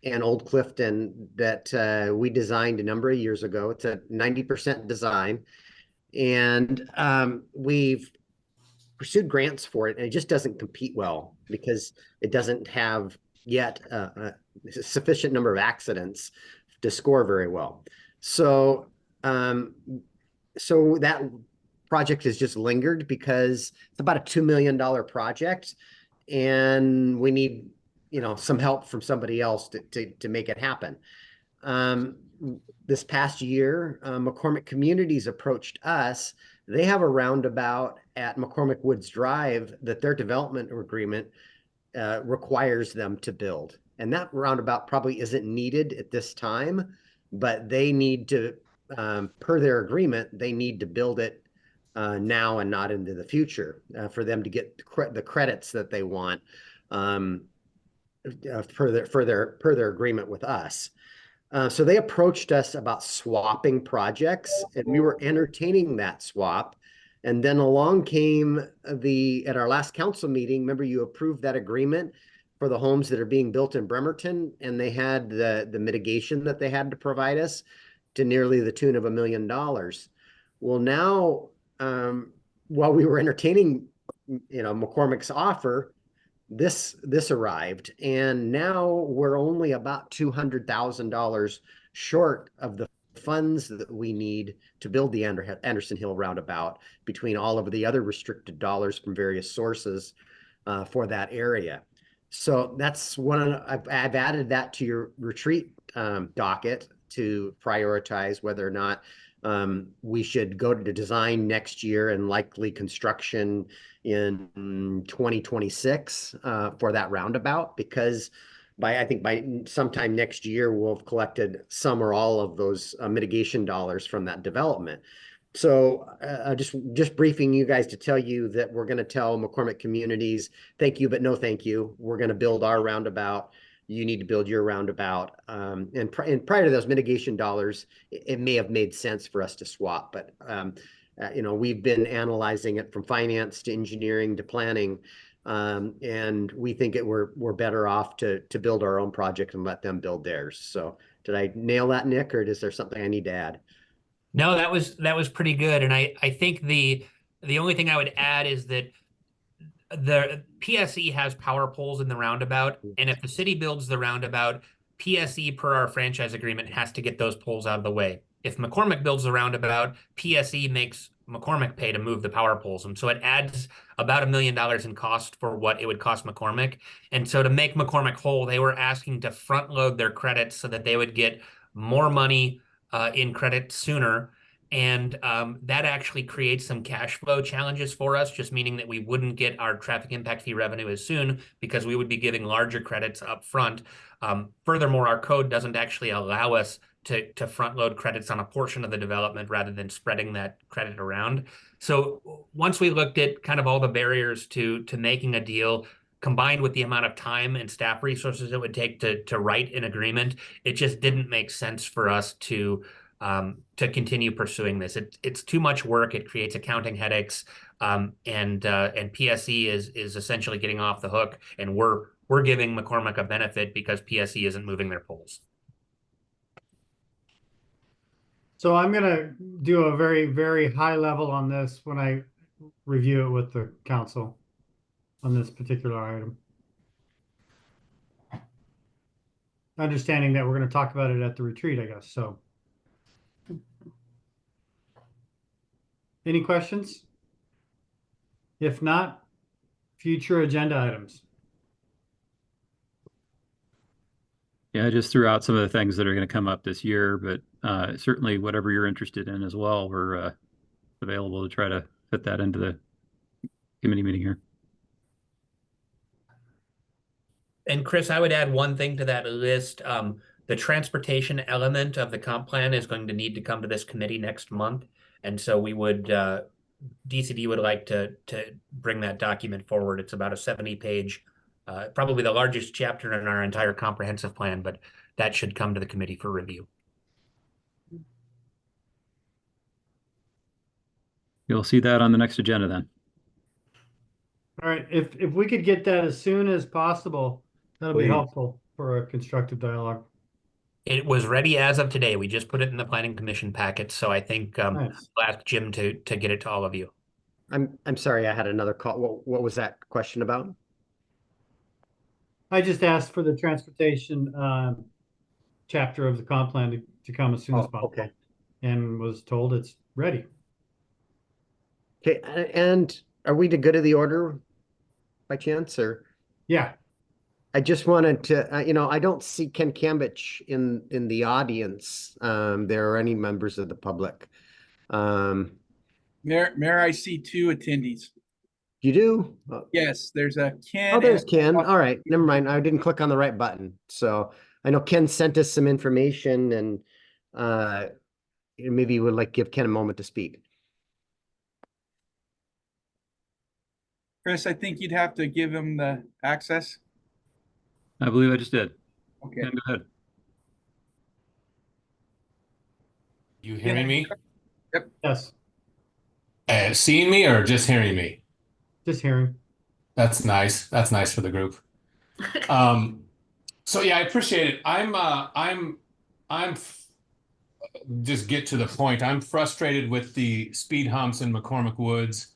and Old Clifton that we designed a number of years ago. It's a 90% design. And we've pursued grants for it, and it just doesn't compete well because it doesn't have yet a sufficient number of accidents to score very well. So, so that project has just lingered because it's about a $2 million project, and we need, some help from somebody else to make it happen. This past year, McCormick Communities approached us. They have a roundabout at McCormick Woods Drive that their development agreement requires them to build. And that roundabout probably isn't needed at this time, but they need to, per their agreement, they need to build it now and not into the future for them to get the credits that they want. per their agreement with us. So they approached us about swapping projects, and we were entertaining that swap. And then along came at our last council meeting, remember you approved that agreement for the homes that are being built in Bremerton, and they had the mitigation that they had to provide us to nearly the tune of $1 million. Well, now, while we were entertaining, McCormick's offer, this arrived, and now we're only about $200,000 short of the funds that we need to build the Anderson Hill roundabout between all of the other restricted dollars from various sources for that area. So that's I've added that to your retreat docket to prioritize whether or not we should go to design next year and likely construction in 2026 for that roundabout, because I think by sometime next year, we'll have collected some or all of those mitigation dollars from that development. So just briefing you guys to tell you that we're going to tell McCormick Communities, thank you, but no thank you. We're going to build our roundabout. You need to build your roundabout. And prior to those mitigation dollars, it may have made sense for us to swap, but we've been analyzing it from finance to engineering to planning. And we think we're better off to build our own project and let them build theirs. So did I nail that, Nick, or is there something I need to add? No, that was pretty good. And I think the only thing I would add is that the PSE has power poles in the roundabout, and if the city builds the roundabout, PSE per our franchise agreement has to get those poles out of the way. If McCormick builds the roundabout, PSE makes McCormick pay to move the power poles, and so it adds about $1 million in cost for what it would cost McCormick. And so to make McCormick whole, they were asking to front load their credits so that they would get more money in credit sooner. And that actually creates some cash flow challenges for us, just meaning that we wouldn't get our traffic impact fee revenue as soon because we would be giving larger credits up front. Furthermore, our code doesn't actually allow us to front load credits on a portion of the development rather than spreading that credit around. So once we looked at kind of all the barriers to making a deal, combined with the amount of time and staff resources it would take to write an agreement, it just didn't make sense for us to continue pursuing this. It's too much work. It creates accounting headaches, and PSE is essentially getting off the hook, and we're giving McCormick a benefit because PSE isn't moving their poles. So I'm going to do a very, very high level on this when I review it with the council on this particular item. Understanding that we're going to talk about it at the retreat, I guess. So any questions? If not, future agenda items. Yeah, I just threw out some of the things that are going to come up this year, but certainly whatever you're interested in as well, we're available to try to fit that into the committee meeting here. And Chris, I would add one thing to that list. The transportation element of the comp plan is going to need to come to this committee next month. And so we would, DCD would like to bring that document forward. It's about a 70-page, probably the largest chapter in our entire comprehensive plan, but that should come to the committee for review. You'll see that on the next agenda then. All right, if we could get that as soon as possible, that'll be Please. helpful for a constructive dialogue. It was ready as of today. We just put it in the planning commission packet. So I think Nice. I'll ask Jim to get it to all of you. I'm sorry, I had another call. What was that question about? I just asked for the transportation chapter of the comp plan to come as soon as Oh, possible. okay. And was told it's ready. Okay, and are we to go to the order by chance, or? Yeah, I just wanted to, I don't see Ken Cambich in the audience. There are any members of the public. Mayor, I see 2 attendees. You do? Yes, there's a Ken. Oh, there's and- Ken. All right, never mind. I didn't click on the right button. So I know Ken sent us some information, and maybe you would like give Ken a moment to speak. Chris, I think you'd have to give him the access. I believe I just did. Okay. Ken, go ahead. You hearing me? Yes, Seeing me or just hearing me? just hearing. That's nice. That's nice for the group. So yeah, I appreciate it. Just get to the point. I'm frustrated with the speed humps in McCormick Woods,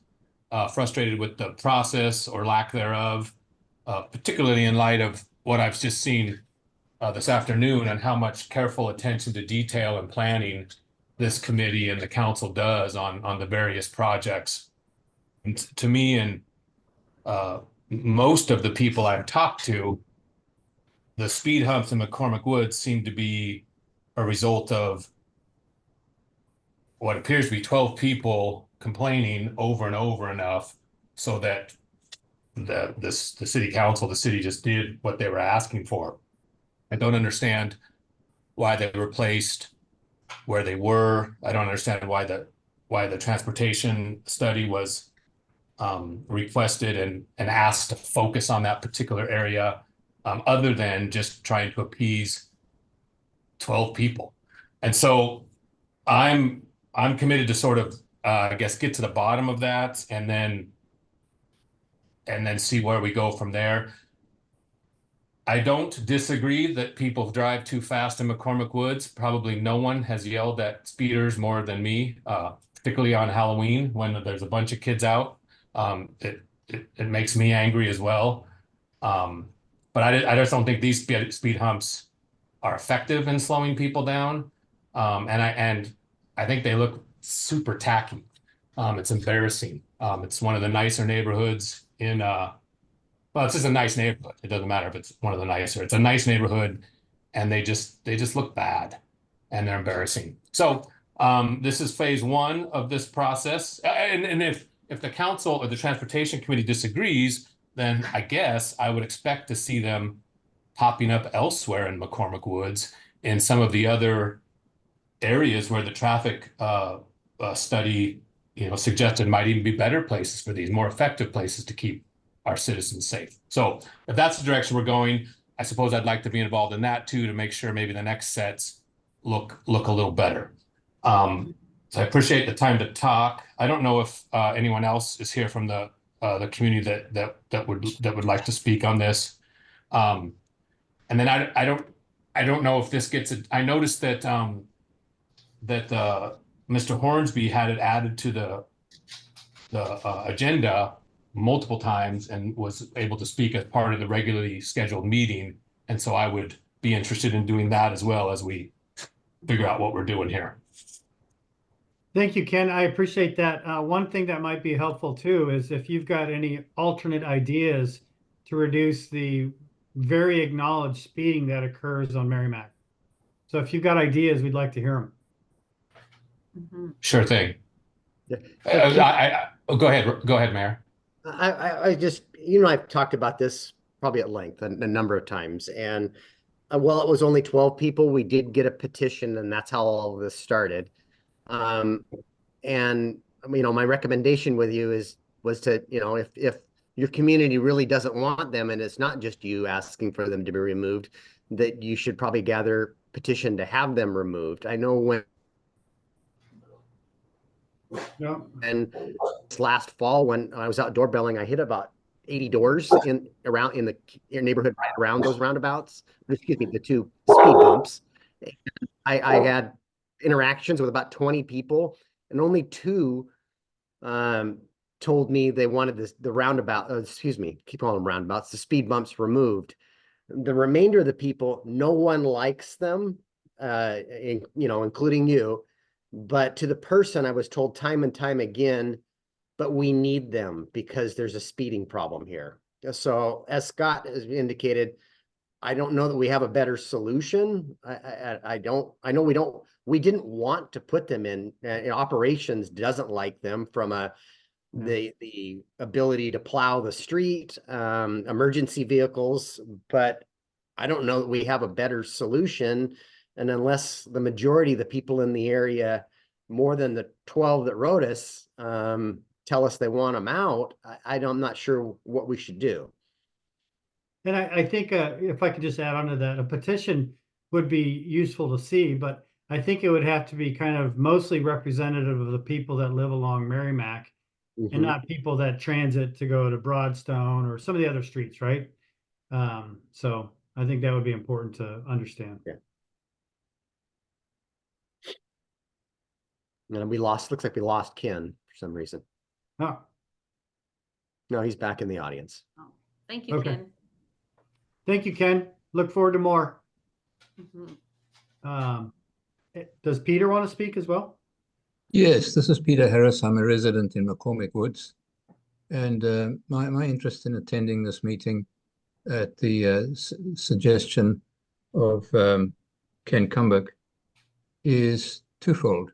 frustrated with the process or lack thereof, particularly in light of what I've just seen this afternoon and how much careful attention to detail and planning this committee and the council does on the various projects. And to me, and most of the people I've talked to, the speed humps in McCormick Woods seem to be a result of what appears to be 12 people complaining over and over enough so that the city council, the city just did what they were asking for. I don't understand why they were placed where they were. I don't understand why the transportation study was requested and asked to focus on that particular area, other than just trying to appease 12 people. And so I'm committed to sort of I guess get to the bottom of that and then see where we go from there. I don't disagree that people drive too fast in McCormick Woods. Probably no one has yelled at speeders more than me, particularly on Halloween when there's a bunch of kids out. It makes me angry as well. But I just don't think these speed humps are effective in slowing people down. And I think they look super tacky. It's embarrassing. It's one of the nicer neighborhoods in well, it's just a nice neighborhood. It doesn't matter if it's one of the nicer. It's a nice neighborhood, and they just look bad, and they're embarrassing. So this is phase one of this process. And if the council or the transportation committee disagrees, then I guess I would expect to see them popping up elsewhere in McCormick Woods in some of the other areas where the traffic study, suggested might even be better places for these, more effective places to keep our citizens safe. So if that's the direction we're going, I suppose I'd like to be involved in that too, to make sure maybe the next sets look a little better. So I appreciate the time to talk. I don't know if anyone else is here from the community that would like to speak on this. And then I don't know if this gets it. I noticed that Mr. Hornsby had it added to the agenda multiple times and was able to speak as part of the regularly scheduled meeting. And so I would be interested in doing that as well as we figure out what we're doing here. Thank you, Ken. I appreciate that. One thing that might be helpful too is if you've got any alternate ideas to reduce the very acknowledged speeding that occurs on Merrimack. So if you've got ideas, we'd like to hear them. Mhm. Sure thing. Yeah. Go ahead, Mayor. I just, I've talked about this probably at length a number of times. And while it was only 12 people, we did get a petition, and that's how all of this started. And my recommendation with you was to, if your community really doesn't want them, and it's not just you asking for them to be removed, that you should probably gather petition to have them removed. I know when Yeah. and last fall when I was out doorbelling, I hit about 80 doors in the neighborhood right around those roundabouts. Excuse me, the two speed bumps. I had interactions with about 20 people, and only 2 told me they wanted the roundabout. Keep calling them roundabouts. The speed bumps removed. The remainder of the people, no one likes them, including you. But to the person, I was told time and time again, but we need them because there's a speeding problem here. So as Scott has indicated, I don't know that we have a better solution. We didn't want to put them in. Operations doesn't like them from the ability to plow the street, emergency vehicles, but I don't know that we have a better solution. And unless the majority of the people in the area, more than the 12 that wrote us, tell us they want them out, I'm not sure what we should do. And I think if I could just add on to that, a petition would be useful to see, but I think it would have to be kind of mostly representative of the people that live along Merrimack and Mhm. not people that transit to go to Broadstone or some of the other streets, right? So I think that would be important to understand. Yeah. And looks like we lost Ken for some reason. Oh, No, he's back in the audience. Oh, thank you, Okay. Ken. thank you, Ken. Look forward to more. Mhm. Does Peter want to speak as well? Yes, this is Peter Harris. I'm a resident in McCormick Woods. And my interest in attending this meeting at the suggestion of Ken Kumbuck is twofold.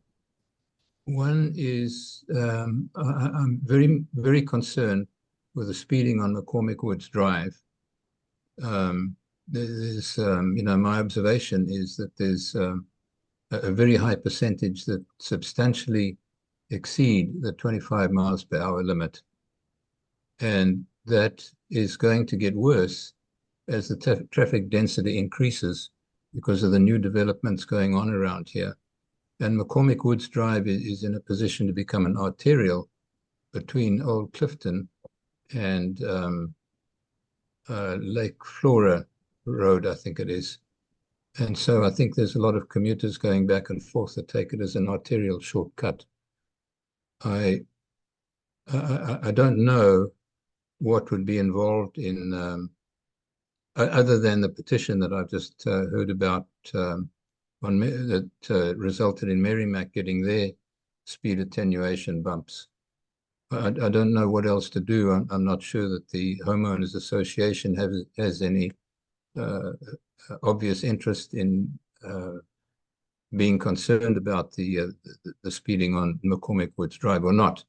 One is I'm very, very concerned with the speeding on McCormick Woods Drive. There's, my observation is that there's a very high percentage that substantially exceed the 25 miles per hour limit. And that is going to get worse as the traffic density increases because of the new developments going on around here. And McCormick Woods Drive is in a position to become an arterial between Old Clifton and Lake Flora Road, I think it is. And so I think there's a lot of commuters going back and forth that take it as an arterial shortcut. I don't know what would be involved in other than the petition that I've just heard about that resulted in Merrimack getting their speed attenuation bumps. I don't know what else to do. I'm not sure that the homeowners association has any obvious interest in being concerned about the speeding on McCormick Woods Drive or not.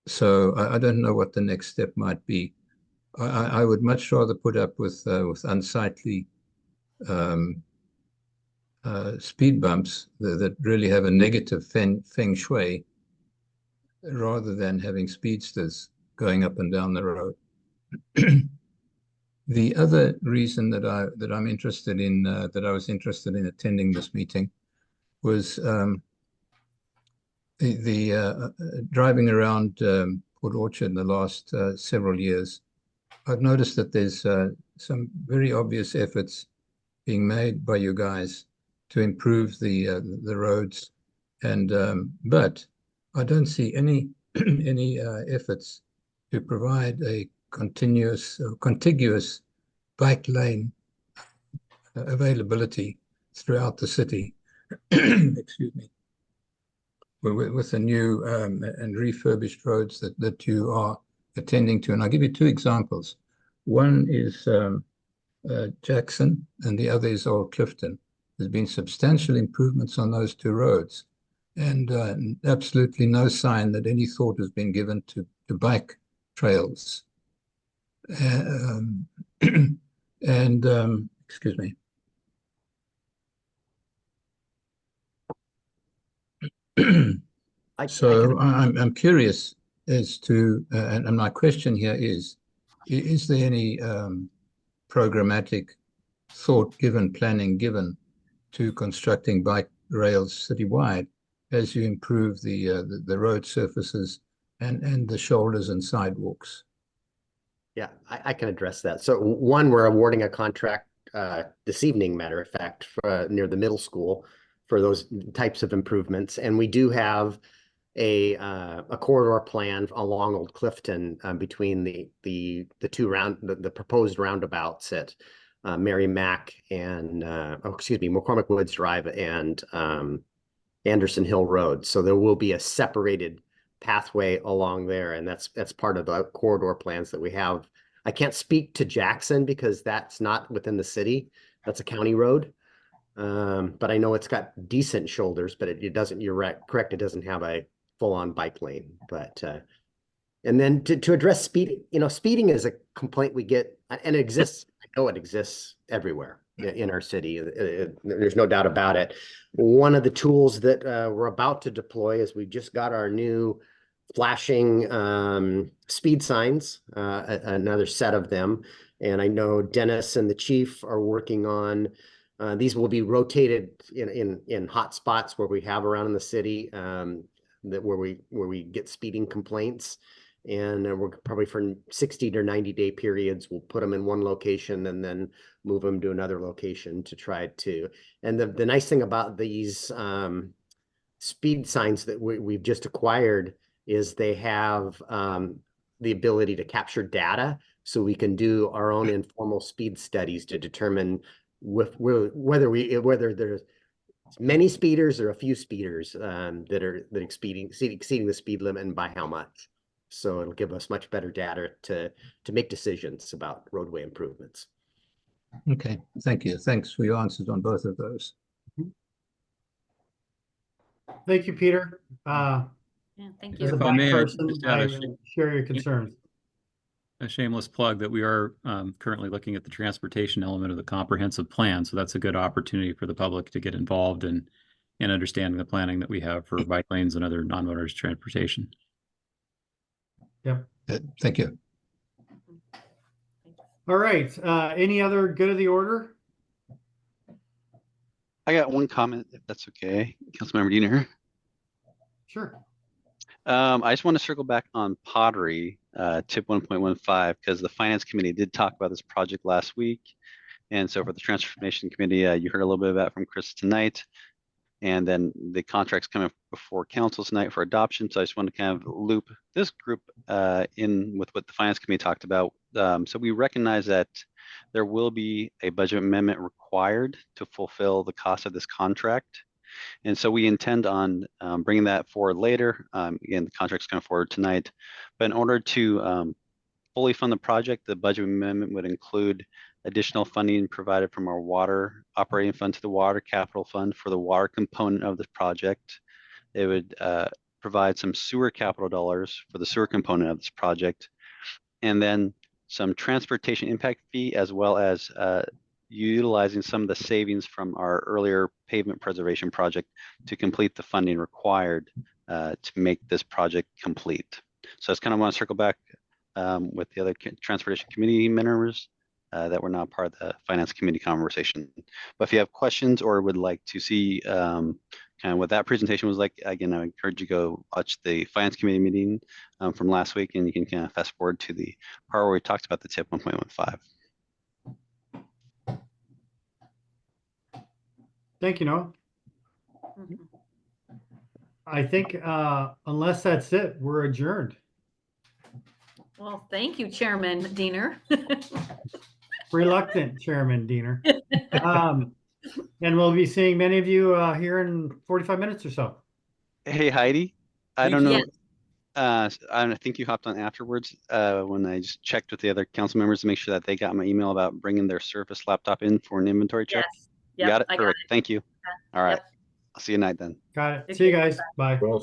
So I don't know what the next step might be. I would much rather put up with unsightly speed bumps that really have a negative feng shui rather than having speedsters going up and down the road. The other reason that I'm interested in that I was interested in attending this meeting was the driving around Port Orchard in the last several years. I've noticed that there's some very obvious efforts being made by you guys to improve the roads, and but I don't see any efforts to provide a contiguous bike lane availability throughout the city. Excuse me. With the new and refurbished roads that you are attending to. And I'll give you two examples. One is Jackson and the other is Old Clifton. There's been substantial improvements on those two roads and absolutely no sign that any thought has been given to bike trails. Excuse me. So I'm curious as to, and my question here is there any programmatic thought given, planning given to constructing bike rails citywide as you improve the road surfaces and the shoulders and sidewalks? Yeah, I can address that. So one, we're awarding a contract this evening, matter of fact, near the middle school for those types of improvements. And we do have a corridor plan along Old Clifton between the proposed roundabouts at Merrimack and McCormick Woods Drive and Anderson Hill Road. So there will be a separated pathway along there, and that's part of the corridor plans that we have. I can't speak to Jackson because that's not within the city. That's a county road. But I know it's got decent shoulders, but it doesn't, you're correct, it doesn't have a full-on bike lane. But and then to address speeding, speeding is a complaint we get, and it exists. I know it exists everywhere in our city. There's no doubt about it. One of the tools that we're about to deploy is we just got our new flashing speed signs, another set of them. And I know Dennis and the chief are working on, these will be rotated in hot spots where we have around in the city, where we get speeding complaints. And we're probably for 60 to 90-day periods, we'll put them in one location and then move them to another location to try to. And the nice thing about these speed signs that we've just acquired is they have the ability to capture data, so we can do our own informal speed studies to determine whether there's many speeders or a few speeders that are exceeding the speed limit, and by how much. So it'll give us much better data to make decisions about roadway improvements. Okay, thank you. Thanks for your answers on both of those. Thank you, Peter. Yeah, thank As a you. If I may, I person, just add I a share your concerns. shameless plug that we are currently looking at the transportation element of the comprehensive plan. So that's a good opportunity for the public to get involved in understanding the planning that we have for bike lanes and other non-motorized transportation. Yep. Thank you. All right. Any other good of the order? I got one comment, if that's okay, Councilmember Diener. Sure. I just want to circle back on pottery, tip 1.15, because the Finance Committee did talk about this project last week. And so for the Transformation Committee, you heard a little bit about it from Chris tonight. And then the contract's coming before council tonight for adoption. So I just want to kind of loop this group in with what the Finance Committee talked about. So we recognize that there will be a budget amendment required to fulfill the cost of this contract. And so we intend on bringing that forward later. Again, the contract's coming forward tonight. But in order to fully fund the project, the budget amendment would include additional funding provided from our water operating fund to the water capital fund for the water component of this project. It would provide some sewer capital dollars for the sewer component of this project, and then some transportation impact fee, as well as utilizing some of the savings from our earlier pavement preservation project to complete the funding required to make this project complete. So I just kind of want to circle back with the other transportation committee members that were not part of the Finance Committee conversation. But if you have questions or would like to see kind of what that presentation was like, again, I encourage you to go watch the Finance Committee meeting from last week, and you can kind of fast forward to the part where we talked about the tip 1.15. Thank you, Noah. Mhm. I think unless that's it, we're adjourned. Well, thank you, Chairman Diener. Reluctant Chairman Diener. And we'll be seeing many of you here in 45 minutes or so. Hey, Heidi, I Thank don't know. you. I think you hopped on afterwards when I just checked with the other council members to make sure that they got my email about bringing their Surface laptop in for an inventory check. Yes. You Yep, got it? I got Perfect. Thank you. All right. Yep. I'll see you tonight then. Got it. Thank See you you. guys. Bye. Well